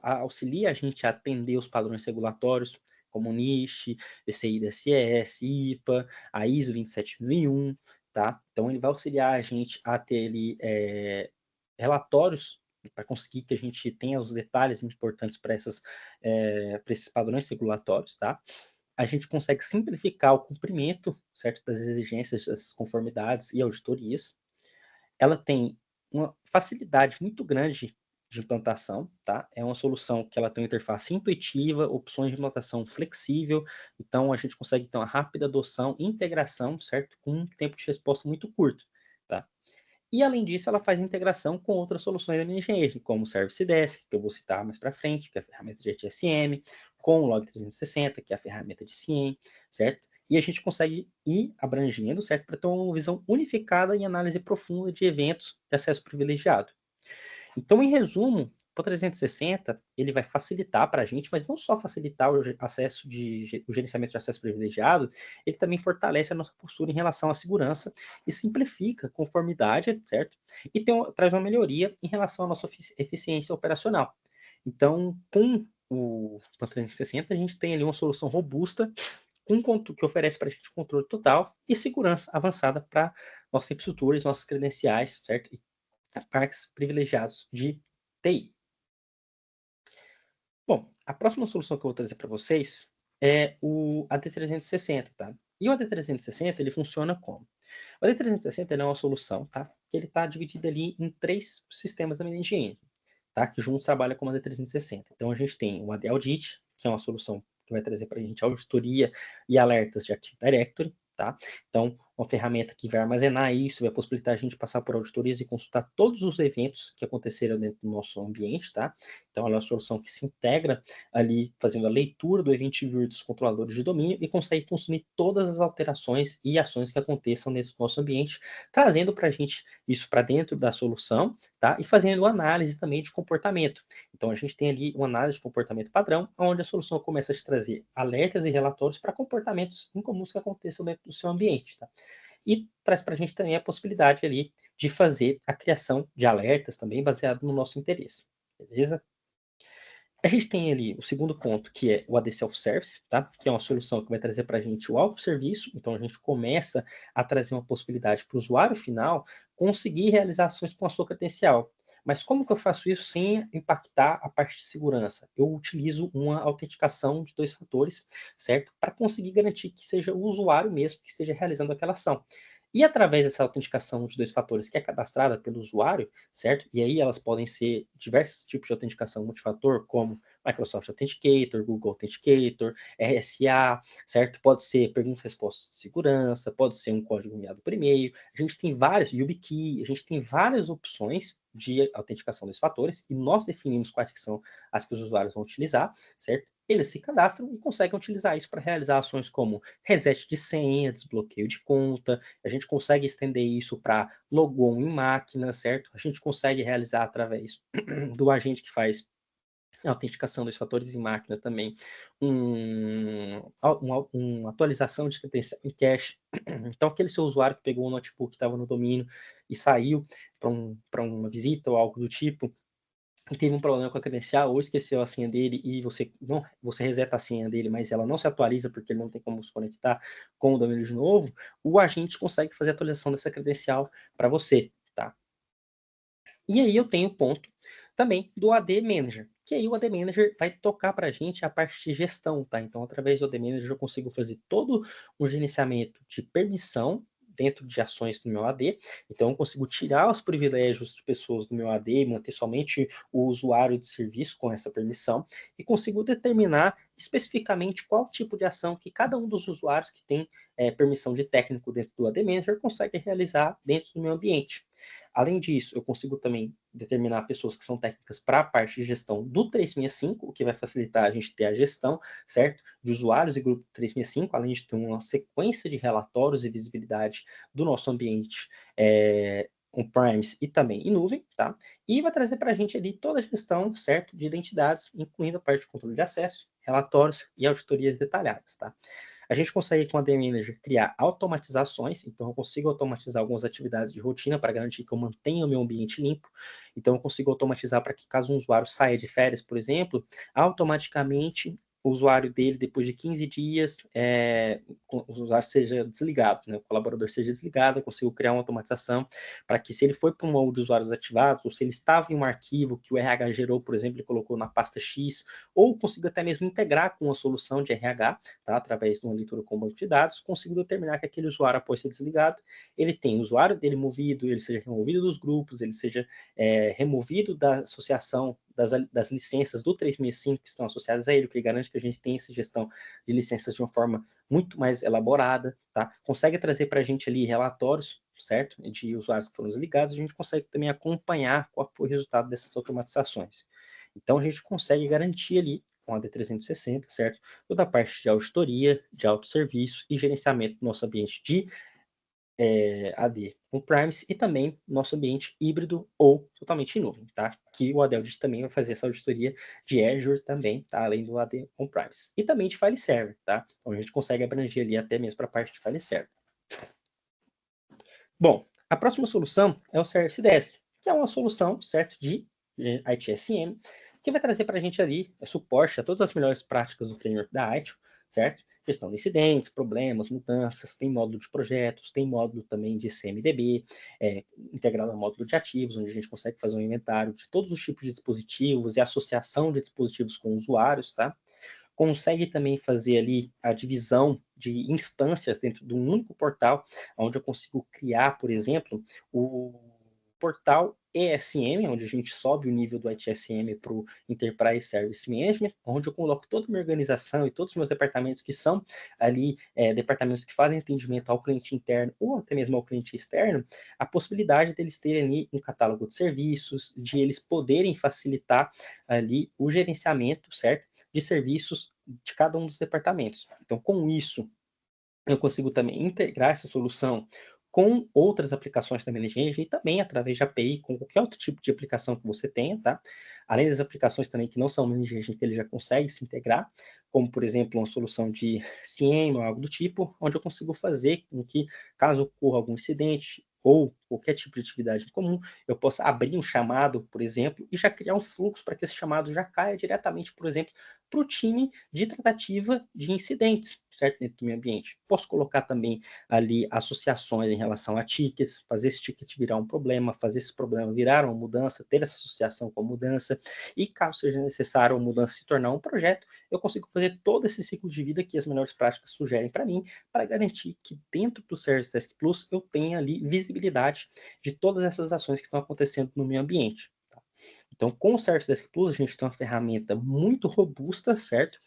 auxilia a gente a atender os padrões regulatórios, como NIST, PCI DSS, IPA, a ISO 27001, tá? Então, ele vai auxiliar a gente a ter ali relatórios para conseguir que a gente tenha os detalhes importantes para esses padrões regulatórios, tá? A gente consegue simplificar o cumprimento, certo, das exigências, das conformidades e auditorias. Ela tem uma facilidade muito grande de implantação, tá? É uma solução que ela tem uma interface intuitiva, opções de implantação flexível, então a gente consegue ter uma rápida adoção e integração, certo? Com um tempo de resposta muito curto, tá? E, além disso, ela faz integração com outras soluções da Mini como o Service Desk, que eu vou citar mais para frente, que é a ferramenta de ETSM, com o Log 360, que é a ferramenta de CIEM, certo? E a gente consegue ir abrangendo, certo? Para ter uma visão unificada e análise profunda de eventos de acesso privilegiado. Então, em resumo, o 360 ele vai facilitar para a gente, mas não só facilitar o gerenciamento de acesso privilegiado, ele também fortalece a nossa postura em relação à segurança e simplifica a conformidade, certo? E traz uma melhoria em relação à nossa eficiência operacional. Então, com o 360, a gente tem ali uma solução robusta que oferece para a gente controle total e segurança avançada para nossas infraestruturas, nossas credenciais, certo? E parques privilegiados de TI. Bom, a próxima solução que eu vou trazer para vocês é o AD360, tá? E o AD360, ele funciona como? O AD360 ele é uma solução, tá? Que ele está dividido ali em 3 sistemas da Engine, tá? Que juntos trabalham como AD360. Então, a gente tem o AD Audit, que é uma solução que vai trazer para a gente auditoria e alertas de Active Directory, tá? Então, uma ferramenta que vai armazenar isso, vai possibilitar a gente passar por auditorias e consultar todos os eventos que aconteceram dentro do nosso ambiente, tá? Então, ela é uma solução que se integra ali, fazendo a leitura do Event Viewer dos controladores de domínio e consegue consumir todas as alterações e ações que aconteçam dentro do nosso ambiente, trazendo para a gente isso para dentro da solução, tá? E fazendo análise também de comportamento. Então, a gente tem ali uma análise de comportamento padrão, onde a solução começa a te trazer alertas e relatórios para comportamentos incomuns que aconteçam dentro do seu ambiente, tá? E traz para a gente também a possibilidade ali de fazer a criação de alertas também baseado no nosso interesse, beleza? A gente tem ali o segundo ponto, que é o AD Self-Service, tá? Que é uma solução que vai trazer para a gente o autosserviço. Então, a gente começa a trazer uma possibilidade para o usuário final conseguir realizar ações com a sua credencial. Mas como que eu faço isso sem impactar a parte de segurança? Eu utilizo uma autenticação de 2 fatores, certo? Para conseguir garantir que seja o usuário mesmo que esteja realizando aquela ação. E através dessa autenticação de 2 fatores que é cadastrada pelo usuário, certo? E aí elas podem ser diversos tipos de autenticação multifator, como Microsoft Authenticator, Google Authenticator, RSA, certo? Pode ser pergunta e resposta de segurança, pode ser um código enviado por e-mail. A gente tem várias, YubiKey, a gente tem várias opções de autenticação dos fatores e nós definimos quais que são as que os usuários vão utilizar, certo? Eles se cadastram e conseguem utilizar isso para realizar ações como reset de senha, desbloqueio de conta, a gente consegue estender isso para logon em máquina, certo? A gente consegue realizar através do agente que faz a autenticação dos fatores em máquina também, uma atualização de credencial em cache. Então, aquele seu usuário que pegou o notebook que estava no domínio e saiu para uma visita ou algo do tipo, e teve um problema com a credencial ou esqueceu a senha dele e você reseta a senha dele, mas ela não se atualiza porque ele não tem como se conectar com o domínio de novo, o agente consegue fazer a atualização dessa credencial para você, tá? E aí eu tenho o ponto também do AD Manager, que aí o AD Manager vai tocar para a gente a parte de gestão, tá? Então, através do AD Manager eu consigo fazer todo o gerenciamento de permissão dentro de ações do meu AD, então eu consigo tirar os privilégios de pessoas do meu AD, manter somente o usuário de serviço com essa permissão, e consigo determinar especificamente qual tipo de ação que cada um dos usuários que tem permissão de técnico dentro do AD Manager consegue realizar dentro do meu ambiente. Além disso, eu consigo também determinar pessoas que são técnicas para a parte de gestão do 365, o que vai facilitar a gente ter a gestão, certo? De usuários e grupo 365, além de ter uma sequência de relatórios e visibilidade do nosso ambiente on-premise e também em nuvem, tá? E vai trazer para a gente ali toda a gestão, certo? De identidades, incluindo a parte de controle de acesso, relatórios e auditorias detalhadas, tá? A gente consegue com a AD Manager criar automatizações, então eu consigo automatizar algumas atividades de rotina para garantir que eu mantenha o meu ambiente limpo. Então eu consigo automatizar para que caso um usuário saia de férias, por exemplo, automaticamente o usuário dele, depois de 15 dias, o usuário seja desligado, né? O colaborador seja desligado, eu consigo criar uma automatização para que se ele foi para um molde de usuários ativados, ou se ele estava em um arquivo que o RH gerou, por exemplo, ele colocou na pasta X, ou consigo até mesmo integrar com uma solução de RH, tá? Através de uma leitura com banco de dados, consigo determinar que aquele usuário, após ser desligado, ele tem o usuário dele movido, ele seja removido dos grupos, ele seja removido da associação das licenças do 365 que estão associadas a ele, o que garante que a gente tenha essa gestão de licenças de uma forma muito mais elaborada, tá? Consegue trazer para a gente ali relatórios, certo? De usuários que foram desligados, a gente consegue também acompanhar qual foi o resultado dessas automatizações. Então, a gente consegue garantir ali, com a D360, certo? Toda a parte de auditoria, de autosserviço e gerenciamento do nosso ambiente de AD on-premise e também nosso ambiente híbrido ou totalmente em nuvem, tá? Que o Adeldit também vai fazer essa auditoria de Azure também, tá? Além do AD on-premise. E também de file server, tá? Então a gente consegue abranger ali até mesmo para a parte de file server. Bom, a próxima solução é o Service Desk, que é uma solução, certo, de ITSM, que vai trazer para a gente ali suporte a todas as melhores práticas do framework da ITIL, certo? Gestão de incidentes, problemas, mudanças, tem módulo de projetos, tem módulo também de CMDB, integrado ao módulo de ativos, onde a gente consegue fazer um inventário de todos os tipos de dispositivos e associação de dispositivos com usuários, tá? Consegue também fazer ali a divisão de instâncias dentro de um único portal, onde eu consigo criar, por exemplo, o portal ESM, onde a gente sobe o nível do ITSM para o Enterprise Service Management, onde eu coloco toda a minha organização e todos os meus departamentos que são ali departamentos que fazem atendimento ao cliente interno ou até mesmo ao cliente externo, a possibilidade deles terem ali um catálogo de serviços, de eles poderem facilitar ali o gerenciamento, certo? De serviços de cada um dos departamentos. Então, com isso, eu consigo também integrar essa solução com outras aplicações da Management e também através de API, com qualquer outro tipo de aplicação que você tenha, tá? Além das aplicações também que não são Management, ele já consegue se integrar, como, por exemplo, uma solução de CIEM ou algo do tipo, onde eu consigo fazer com que, caso ocorra algum incidente ou qualquer tipo de atividade comum, eu possa abrir um chamado, por exemplo, e já criar um fluxo para que esse chamado já caia diretamente, por exemplo, para o time de tratativa de incidentes, certo? Dentro do meu ambiente. Posso colocar também ali associações em relação a tickets, fazer esse ticket virar um problema, fazer esse problema virar uma mudança, ter essa associação com a mudança, e caso seja necessário a mudança se tornar um projeto, eu consigo fazer todo esse ciclo de vida que as melhores práticas sugerem para mim, para garantir que dentro do Service Desk Plus eu tenha ali visibilidade de todas essas ações que estão acontecendo no meu ambiente. Então, com o Service Desk Plus, a gente tem uma ferramenta muito robusta, certo?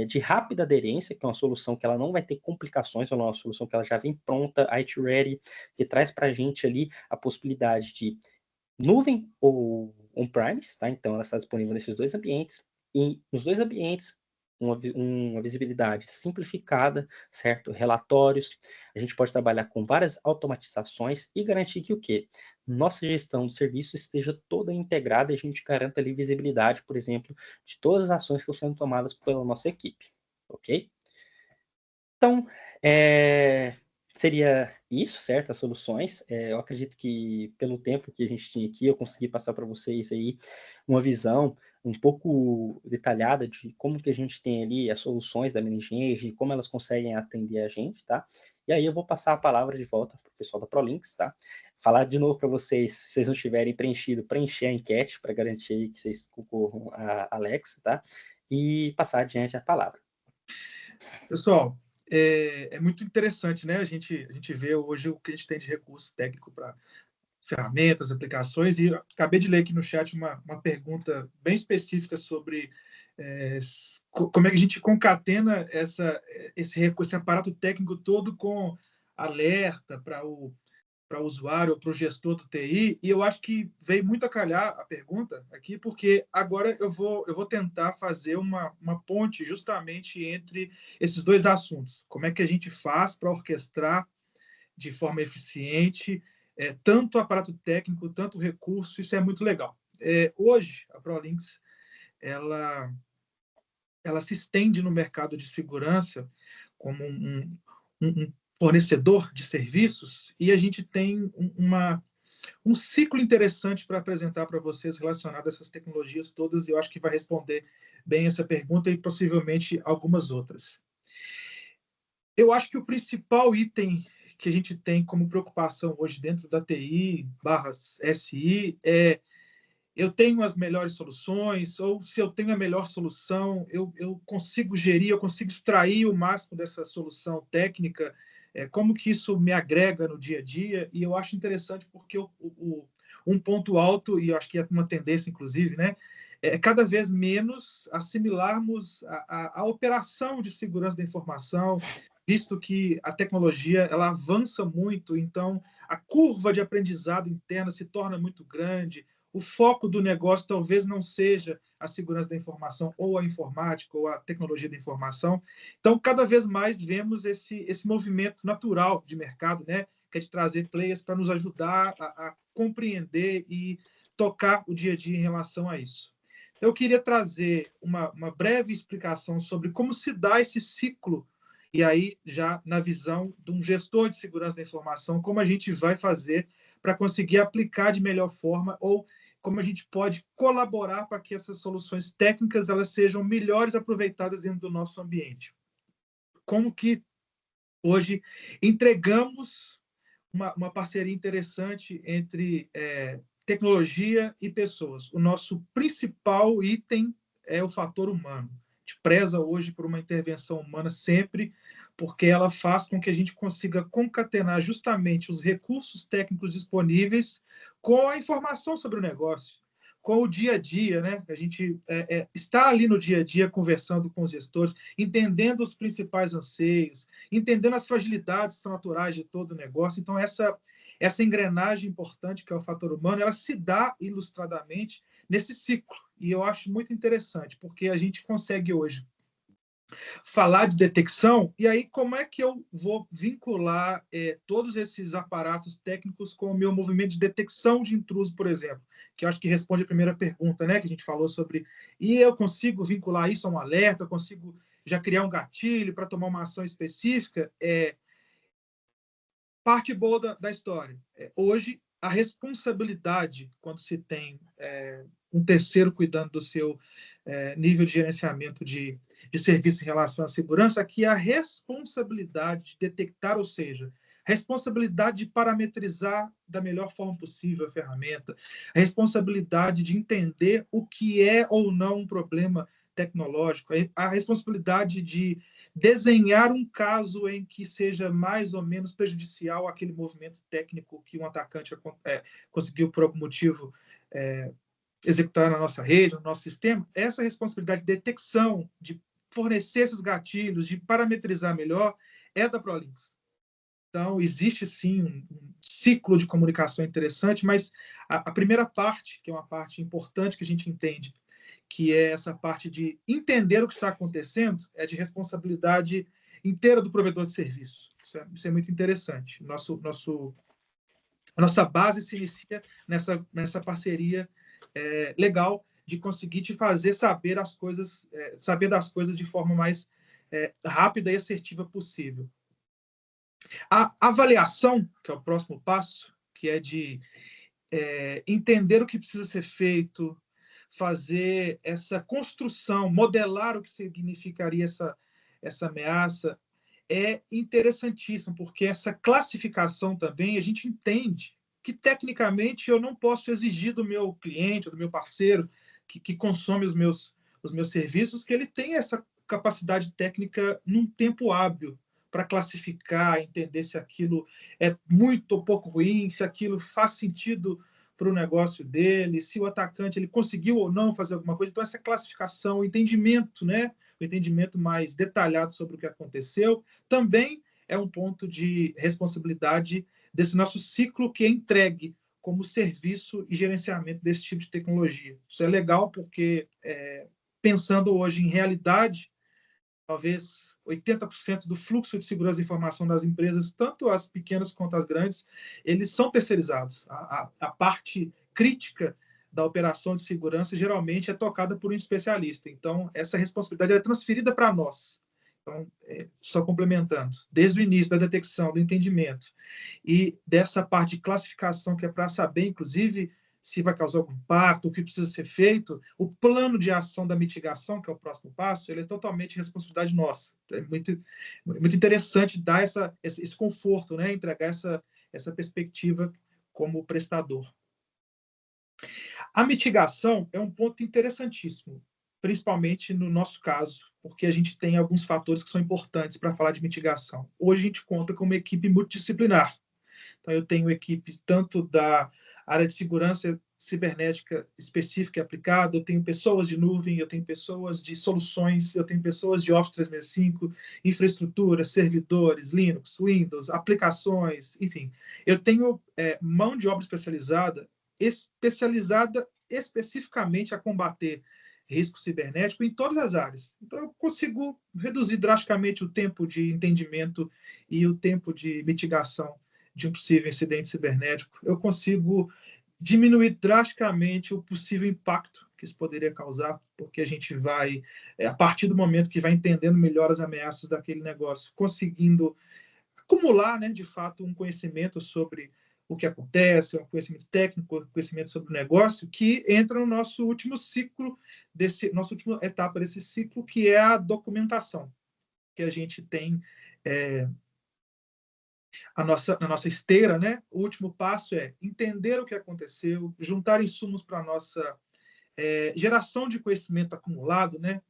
De rápida aderência, que é uma solução que ela não vai ter complicações, é uma solução que ela já vem pronta, IT Ready, que traz para a gente ali a possibilidade de nuvem ou on-premise, tá? Então, ela está disponível nesses dois ambientes, e nos dois ambientes, uma visibilidade simplificada, certo? Relatórios, a gente pode trabalhar com várias automatizações e garantir que o quê? Nossa gestão de serviço esteja toda integrada e a gente garanta ali visibilidade, por exemplo, de todas as ações que estão sendo tomadas pela nossa equipe, ok? Então, seria isso, certo? As soluções. Eu acredito que pelo tempo que a gente tinha aqui, eu consegui passar para vocês aí uma visão um pouco detalhada de como que a gente tem ali as soluções da Managing, como elas conseguem atender a gente, tá? E aí eu vou passar a palavra de volta para o pessoal da ProLinks, tá? Falar de novo para vocês, se vocês não tiverem preenchido, preencher a enquete para garantir que vocês concorram a Alexa, tá? E passar adiante a palavra. Pessoal, é muito interessante, né? A gente vê hoje o que a gente tem de recurso técnico para ferramentas, aplicações, e acabei de ler aqui no chat uma pergunta bem específica sobre como é que a gente concatena esse aparato técnico todo com alerta para o usuário ou para o gestor do TI, e eu acho que veio muito a calhar a pergunta aqui, porque agora eu vou tentar fazer uma ponte justamente entre esses dois assuntos. Como é que a gente faz para orquestrar de forma eficiente tanto aparato técnico, tanto recurso, isso é muito legal. Hoje, a ProLinks, ela se estende no mercado de segurança como um fornecedor de serviços, e a gente tem um ciclo interessante para apresentar para vocês relacionado a essas tecnologias todas, e eu acho que vai responder bem essa pergunta e possivelmente algumas outras. Eu acho que o principal item que a gente tem como preocupação hoje dentro da TI/SI eu tenho as melhores soluções, ou se eu tenho a melhor solução, eu consigo gerir, eu consigo extrair o máximo dessa solução técnica, como que isso me agrega no dia a dia, e eu acho interessante porque um ponto alto, e eu acho que é uma tendência, inclusive, né, é cada vez menos assimilarmos a operação de segurança da informação, visto que a tecnologia ela avança muito, então a curva de aprendizado interna se torna muito grande, o foco do negócio talvez não seja a segurança da informação, ou a informática, ou a tecnologia da informação. Então, cada vez mais vemos esse movimento natural de mercado, né, que é de trazer players para nos ajudar a compreender e tocar o dia a dia em relação a isso. Então, eu queria trazer uma breve explicação sobre como se dá esse ciclo, e aí já na visão de um gestor de segurança da informação, como a gente vai fazer para conseguir aplicar de melhor forma, ou como a gente pode colaborar para que essas soluções técnicas elas sejam melhores aproveitadas dentro do nosso ambiente. Como que hoje entregamos uma parceria interessante entre tecnologia e pessoas. O nosso principal item é o fator humano. A gente preza hoje por uma intervenção humana sempre, porque ela faz com que a gente consiga concatenar justamente os recursos técnicos disponíveis com a informação sobre o negócio, com o dia a dia, né? A gente está ali no dia a dia conversando com os gestores, entendendo os principais anseios, entendendo as fragilidades que são naturais de todo o negócio. Então, essa engrenagem importante, que é o fator humano, ela se dá ilustradamente nesse ciclo. E eu acho muito interessante, porque a gente consegue hoje falar de detecção, e aí como é que eu vou vincular todos esses aparatos técnicos com o meu movimento de detecção de intruso, por exemplo, que eu acho que responde a primeira pergunta, né, que a gente falou sobre, e eu consigo vincular isso a um alerta, eu consigo já criar um gatilho para tomar uma ação específica? parte boa da história. Hoje, a responsabilidade, quando se tem um terceiro cuidando do seu nível de gerenciamento de serviço em relação à segurança, aqui a responsabilidade de detectar, ou seja, responsabilidade de parametrizar da melhor forma possível a ferramenta, a responsabilidade de entender o que é ou não um problema tecnológico, a responsabilidade de desenhar um caso em que seja mais ou menos prejudicial àquele movimento técnico que um atacante conseguiu, por algum motivo, executar na nossa rede, no nosso sistema. Essa responsabilidade de detecção, de fornecer esses gatilhos, de parametrizar melhor, é da ProLinks. Então, existe, sim, um ciclo de comunicação interessante, mas a primeira parte, que é uma parte importante que a gente entende, que é essa parte de entender o que está acontecendo, é de responsabilidade inteira do provedor de serviço. Isso é muito interessante. A nossa base se inicia nessa parceria legal de conseguir te fazer saber das coisas de forma mais rápida e assertiva possível. A avaliação, que é o próximo passo, que é de entender o que precisa ser feito, fazer essa construção, modelar o que significaria essa ameaça, é interessantíssimo, porque essa classificação também, a gente entende que, tecnicamente, eu não posso exigir do meu cliente, do meu parceiro, que consome os meus serviços, que ele tenha essa capacidade técnica num tempo hábil para classificar, entender se aquilo é muito ou pouco ruim, se aquilo faz sentido para o negócio dele, se o atacante ele conseguiu ou não fazer alguma coisa. Então, essa classificação, o entendimento, né? O entendimento mais detalhado sobre o que aconteceu, também é um ponto de responsabilidade desse nosso ciclo que é entregue como serviço e gerenciamento desse tipo de tecnologia. Isso é legal porque, pensando hoje em realidade, talvez 80% do fluxo de segurança de informação das empresas, tanto as pequenas quanto as grandes, eles são terceirizados. A parte crítica da operação de segurança geralmente é tocada por um especialista. Então, essa responsabilidade é transferida para nós. Então, só complementando, desde o início da detecção, do entendimento e dessa parte de classificação, que é para saber, inclusive, se vai causar algum impacto, o que precisa ser feito, o plano de ação da mitigação, que é o próximo passo, ele é totalmente responsabilidade nossa. É muito interessante dar esse conforto, né? Entregar essa perspectiva como prestador. A mitigação é um ponto interessantíssimo, principalmente no nosso caso, porque a gente tem alguns fatores que são importantes para falar de mitigação. Hoje a gente conta com uma equipe multidisciplinar. Então, eu tenho equipe tanto da área de segurança cibernética específica e aplicada, eu tenho pessoas de nuvem, eu tenho pessoas de soluções, eu tenho pessoas de Office 365, infraestrutura, servidores, Linux, Windows, aplicações, enfim. Eu tenho mão de obra especializada especificamente a combater risco cibernético em todas as áreas. Então, eu consigo reduzir drasticamente o tempo de entendimento e o tempo de mitigação de um possível incidente cibernético. Eu consigo diminuir drasticamente o possível impacto que isso poderia causar, porque a gente vai, a partir do momento que vai entendendo melhor as ameaças daquele negócio, conseguindo acumular, né, de fato, um conhecimento sobre o que acontece, um conhecimento técnico, um conhecimento sobre o negócio, que entra no nosso último ciclo, nossa última etapa desse ciclo, que é a documentação, que a gente tem na nossa esteira, né? O último passo é entender o que aconteceu, juntar insumos para a nossa geração de conhecimento acumulado, né?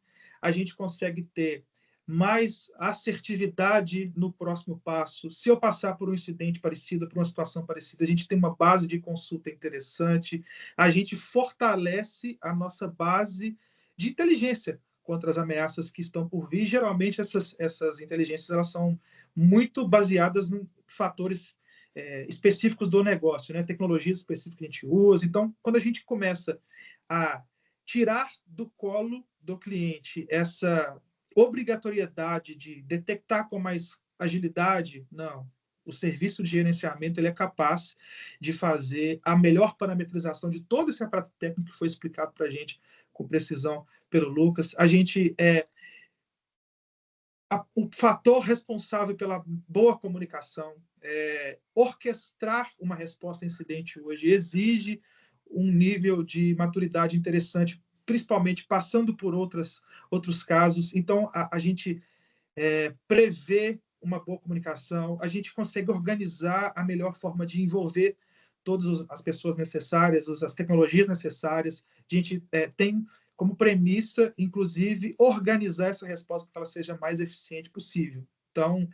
A gente consegue ter mais assertividade no próximo passo. Se eu passar por um incidente parecido, por uma situação parecida, a gente tem uma base de consulta interessante, a gente fortalece a nossa base de inteligência contra as ameaças que estão por vir. Geralmente, essas inteligências elas são muito baseadas em fatores específicos do negócio, né? Tecnologias específicas que a gente usa. Então, quando a gente começa a tirar do colo do cliente essa obrigatoriedade de detectar com mais agilidade, não. O serviço de gerenciamento ele é capaz de fazer a melhor parametrização de todo esse aparato técnico que foi explicado para a gente com precisão pelo Lucas. A gente o fator responsável pela boa comunicação. orquestrar uma resposta a incidente hoje exige um nível de maturidade interessante, principalmente passando por outros casos. Então, a gente prevê uma boa comunicação, a gente consegue organizar a melhor forma de envolver todas as pessoas necessárias, as tecnologias necessárias. A gente tem como premissa, inclusive, organizar essa resposta para que ela seja mais eficiente possível. Então,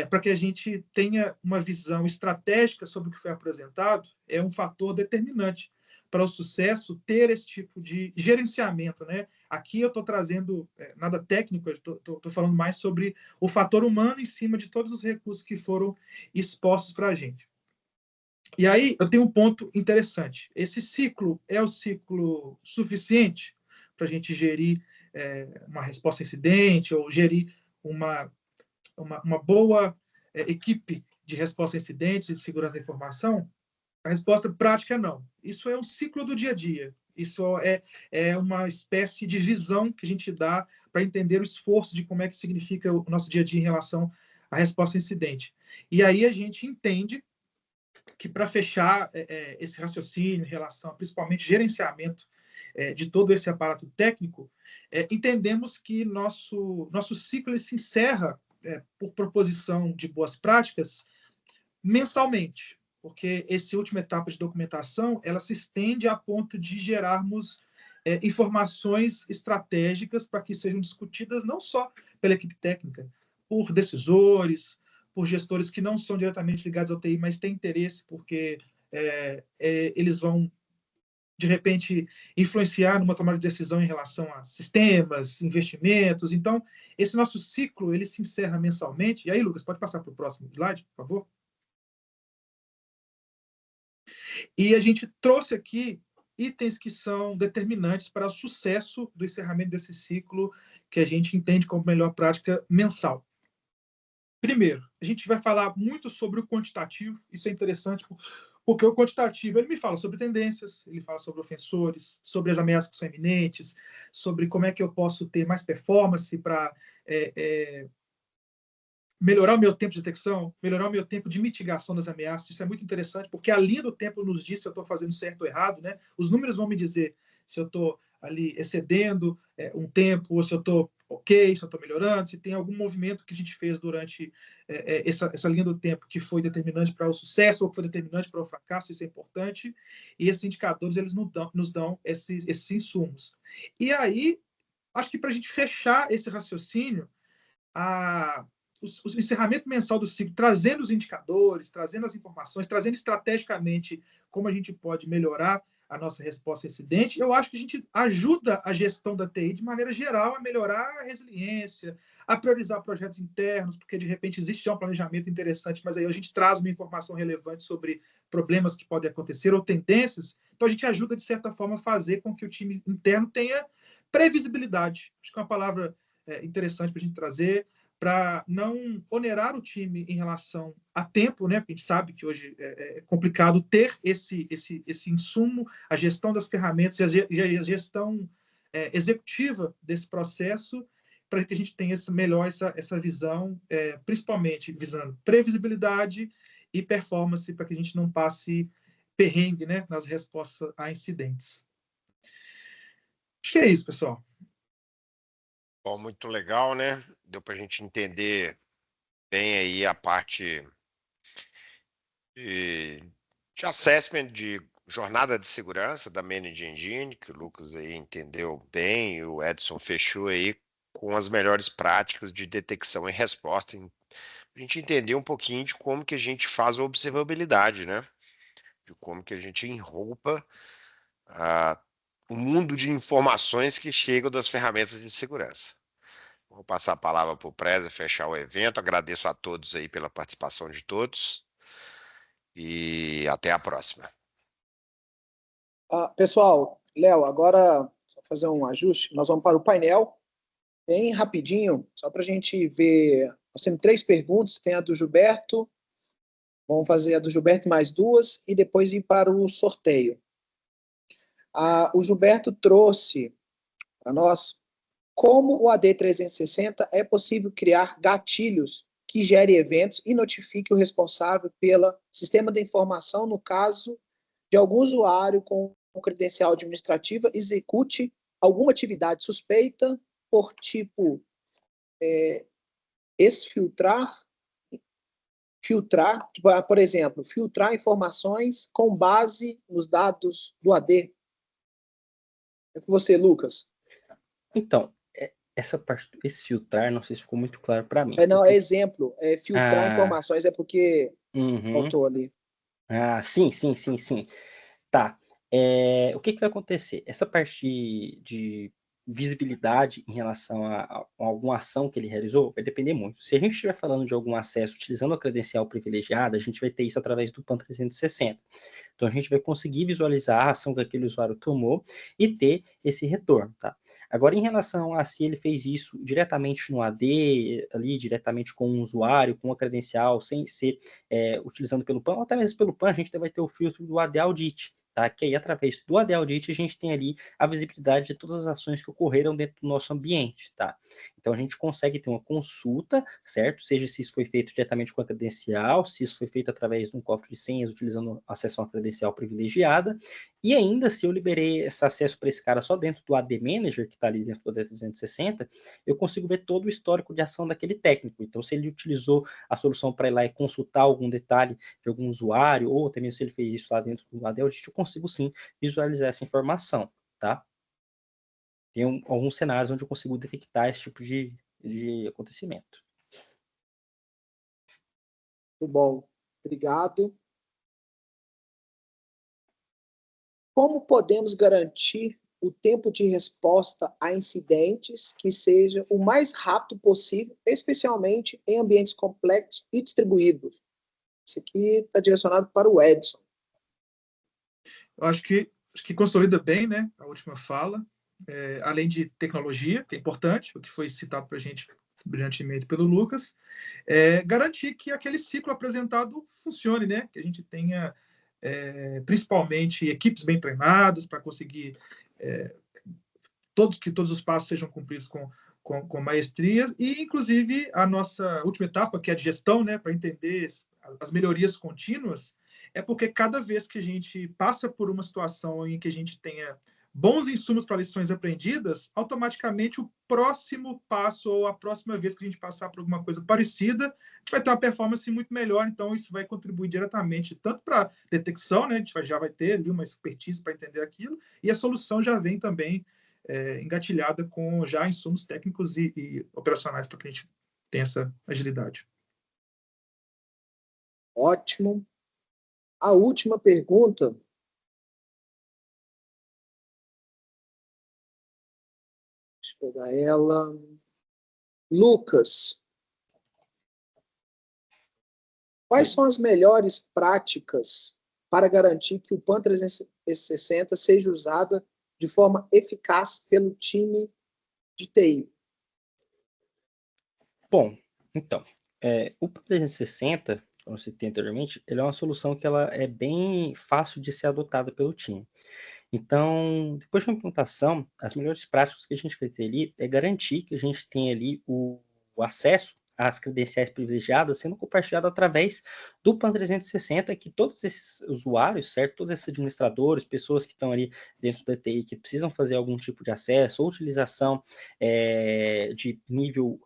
para que a gente tenha uma visão estratégica sobre o que foi apresentado, é um fator determinante para o sucesso ter esse tipo de gerenciamento, né? Aqui eu estou trazendo nada técnico, estou falando mais sobre o fator humano em cima de todos os recursos que foram expostos para a gente. E aí eu tenho um ponto interessante. Esse ciclo é o ciclo suficiente para a gente gerir uma resposta a incidente ou gerir uma boa equipe de resposta a incidentes e de segurança da informação? A resposta prática é não. Isso é um ciclo do dia a dia. Isso é uma espécie de visão que a gente dá para entender o esforço de como é que significa o nosso dia a dia em relação à resposta a incidente. E aí a gente entende que, para fechar esse raciocínio em relação, principalmente, gerenciamento de todo esse aparato técnico, entendemos que nosso ciclo ele se encerra, por proposição de boas práticas, mensalmente, porque essa última etapa de documentação ela se estende a ponto de gerarmos informações estratégicas para que sejam discutidas não só pela equipe técnica, por decisores, por gestores que não são diretamente ligados ao TI, mas têm interesse porque eles vão, de repente, influenciar numa tomada de decisão em relação a sistemas, investimentos. Então, esse nosso ciclo ele se encerra mensalmente. E aí, Lucas, pode passar para o próximo slide, por favor? E a gente trouxe aqui itens que são determinantes para o sucesso do encerramento desse ciclo, que a gente entende como melhor prática mensal. Primeiro, a gente vai falar muito sobre o quantitativo. Isso é interessante, porque o quantitativo ele me fala sobre tendências, ele fala sobre ofensores, sobre as ameaças que são iminentes, sobre como é que eu posso ter mais performance para melhorar o meu tempo de detecção, melhorar o meu tempo de mitigação das ameaças. Isso é muito interessante, porque a linha do tempo nos diz se eu estou fazendo certo ou errado, né? Os números vão me dizer se eu estou ali excedendo um tempo, ou se eu estou ok, se eu estou melhorando, se tem algum movimento que a gente fez durante essa linha do tempo que foi determinante para o sucesso ou que foi determinante para o fracasso. Isso é importante. E esses indicadores eles nos dão esses insumos. E aí, acho que para a gente fechar esse raciocínio, o encerramento mensal do ciclo, trazendo os indicadores, trazendo as informações, trazendo estrategicamente como a gente pode melhorar a nossa resposta a incidente, eu acho que a gente ajuda a gestão da TI de maneira geral a melhorar a resiliência, a priorizar projetos internos, porque de repente existe um planejamento interessante, mas aí a gente traz uma informação relevante sobre problemas que podem acontecer ou tendências, então a gente ajuda de certa forma a fazer com que o time interno tenha previsibilidade. Acho que é uma palavra interessante para a gente trazer, para não onerar o time em relação a tempo, né? Porque a gente sabe que hoje é complicado ter esse insumo, a gestão das ferramentas e a gestão executiva desse processo, para que a gente tenha melhor essa visão, principalmente visando previsibilidade e performance, para que a gente não passe perrengue, né, nas respostas a incidentes. Acho que é isso, pessoal. Bom, muito legal, né? Deu para a gente entender bem aí a parte de assessment de jornada de segurança da Managed Engine, que o Lucas aí entendeu bem, e o Edson fechou aí com as melhores práticas de detecção e resposta. A gente entender um pouquinho de como que a gente faz a observabilidade, né? De como que a gente enroupa o mundo de informações que chegam das ferramentas de segurança. Vou passar a palavra para o Preza fechar o evento. Agradeço a todos aí pela participação de todos e até a próxima. Pessoal, Léo, agora só fazer um ajuste. Nós vamos para o painel, bem rapidinho, só para a gente ver. Nós temos 3 perguntas, tem a do Gilberto, vamos fazer a do Gilberto mais 2 e depois ir para o sorteio. O Gilberto trouxe para nós como o AD360 é possível criar gatilhos que gere eventos e notifique o responsável pelo sistema de informação no caso de algum usuário com credencial administrativa execute alguma atividade suspeita por tipo filtrar, por exemplo, filtrar informações com base nos dados do AD. É com você, Lucas. Então, essa parte, esse filtrar, não sei se ficou muito claro para mim. Não, é exemplo. Filtrar informações é porque Uhum. faltou ali. Sim. Tá. O que vai acontecer? Essa parte de visibilidade em relação a alguma ação que ele realizou vai depender muito. Se a gente estiver falando de algum acesso utilizando a credencial privilegiada, a gente vai ter isso através do PAN 360. Então, a gente vai conseguir visualizar a ação que aquele usuário tomou e ter esse retorno, tá? Agora, em relação a se ele fez isso diretamente no AD, ali, diretamente com um usuário, com a credencial, sem ser utilizando pelo PAN, ou até mesmo pelo PAN, a gente vai ter o filtro do AD Audit, tá? Que aí, através do AD Audit, a gente tem ali a visibilidade de todas as ações que ocorreram dentro do nosso ambiente, tá? Então, a gente consegue ter uma consulta, certo? Seja se isso foi feito diretamente com a credencial, se isso foi feito através de um cofre de senhas, utilizando acesso a uma credencial privilegiada, e ainda se eu liberei esse acesso para esse cara só dentro do AD Manager, que está ali dentro do AD 360, eu consigo ver todo o histórico de ação daquele técnico. Então, se ele utilizou a solução para ir lá e consultar algum detalhe de algum usuário, ou até mesmo se ele fez isso lá dentro do AD Audit, eu consigo sim visualizar essa informação, tá? Tem alguns cenários onde eu consigo detectar esse tipo de acontecimento. Muito bom. Obrigado. Como podemos garantir o tempo de resposta a incidentes que seja o mais rápido possível, especialmente em ambientes complexos e distribuídos? Isso aqui está direcionado para o Edson. Eu acho que consolida bem, né, a última fala, além de tecnologia, que é importante, o que foi citado para a gente brilhantemente pelo Lucas, garantir que aquele ciclo apresentado funcione, né, que a gente tenha principalmente equipes bem treinadas para conseguir que todos os passos sejam cumpridos com maestria, e inclusive a nossa última etapa, que é a de gestão, né, para entender as melhorias contínuas, é porque cada vez que a gente passa por uma situação em que a gente tenha bons insumos para lições aprendidas, automaticamente o próximo passo ou a próxima vez que a gente passar por alguma coisa parecida, a gente vai ter uma performance muito melhor. Então, isso vai contribuir diretamente tanto para a detecção, né, a gente já vai ter ali uma expertise para entender aquilo, e a solução já vem também engatilhada com já insumos técnicos e operacionais para que a gente tenha essa agilidade. Ótimo. A última pergunta. Deixa eu pegar ela. Lucas, quais são as melhores práticas para garantir que o PAN 360 seja usada de forma eficaz pelo time de TI? Bom, então, o PAN 360, como eu citei anteriormente, ele é uma solução que ela é bem fácil de ser adotada pelo time. Então, depois de uma implantação, as melhores práticas que a gente vai ter ali é garantir que a gente tenha ali o acesso às credenciais privilegiadas sendo compartilhado através do PAN 360, que todos esses usuários, certo? Todos esses administradores, pessoas que estão ali dentro da TI que precisam fazer algum tipo de acesso ou utilização de nível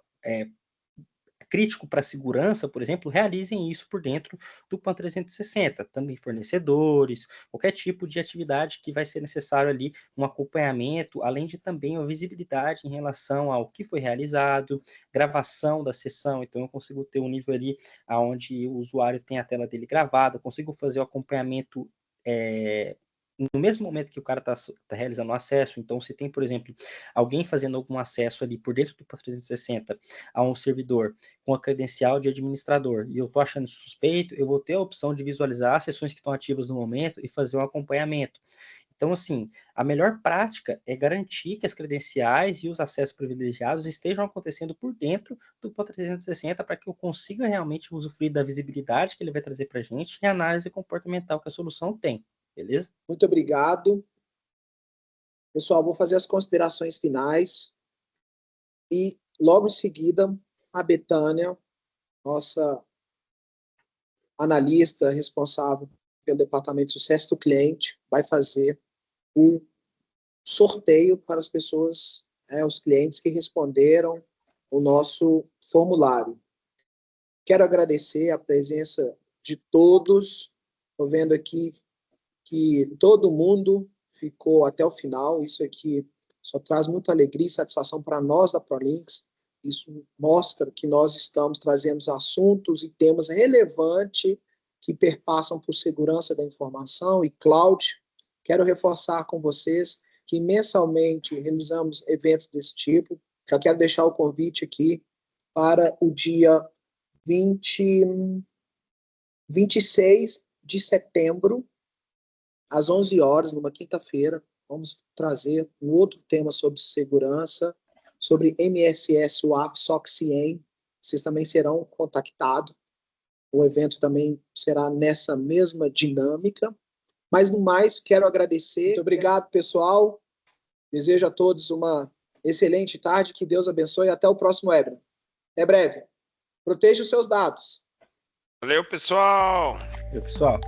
crítico para a segurança, por exemplo, realizem isso por dentro do PAN 360. Também fornecedores, qualquer tipo de atividade que vai ser necessário ali, um acompanhamento, além de também uma visibilidade em relação ao que foi realizado, gravação da sessão, então eu consigo ter um nível ali onde o usuário tem a tela dele gravada, consigo fazer o acompanhamento no mesmo momento que o cara está realizando o acesso. Então, se tem, por exemplo, alguém fazendo algum acesso ali por dentro do PAN 360 a um servidor com a credencial de administrador e eu estou achando isso suspeito, eu vou ter a opção de visualizar as sessões que estão ativas no momento e fazer um acompanhamento. Então, assim, a melhor prática é garantir que as credenciais e os acessos privilegiados estejam acontecendo por dentro do PAN 360 para que eu consiga realmente usufruir da visibilidade que ele vai trazer para a gente e a análise comportamental que a solução tem. Beleza? Muito obrigado. Pessoal, vou fazer as considerações finais e, logo em seguida, a Betânia nossa analista responsável pelo departamento de sucesso do cliente, vai fazer o sorteio para as pessoas, os clientes que responderam o nosso formulário. Quero agradecer a presença de todos. Estou vendo aqui que todo mundo ficou até o final. Isso aqui só traz muita alegria e satisfação para nós da ProLinks. Isso mostra que nós estamos trazendo assuntos e temas relevantes que perpassam por segurança da informação e cloud. Quero reforçar com vocês que mensalmente realizamos eventos desse tipo. Já quero deixar o convite aqui para o dia 26 de setembro, às 11 horas, numa quinta-feira. Vamos trazer um outro tema sobre segurança, sobre MSS, WAF, SOC, CIEM. Vocês também serão contactados. O evento também será nessa mesma dinâmica. Mas, no mais, quero agradecer. Muito obrigado, pessoal. Desejo a todos uma excelente tarde. Que Deus abençoe e até o próximo webinar. Até breve. Proteja os seus dados. Valeu, pessoal! Valeu, pessoal.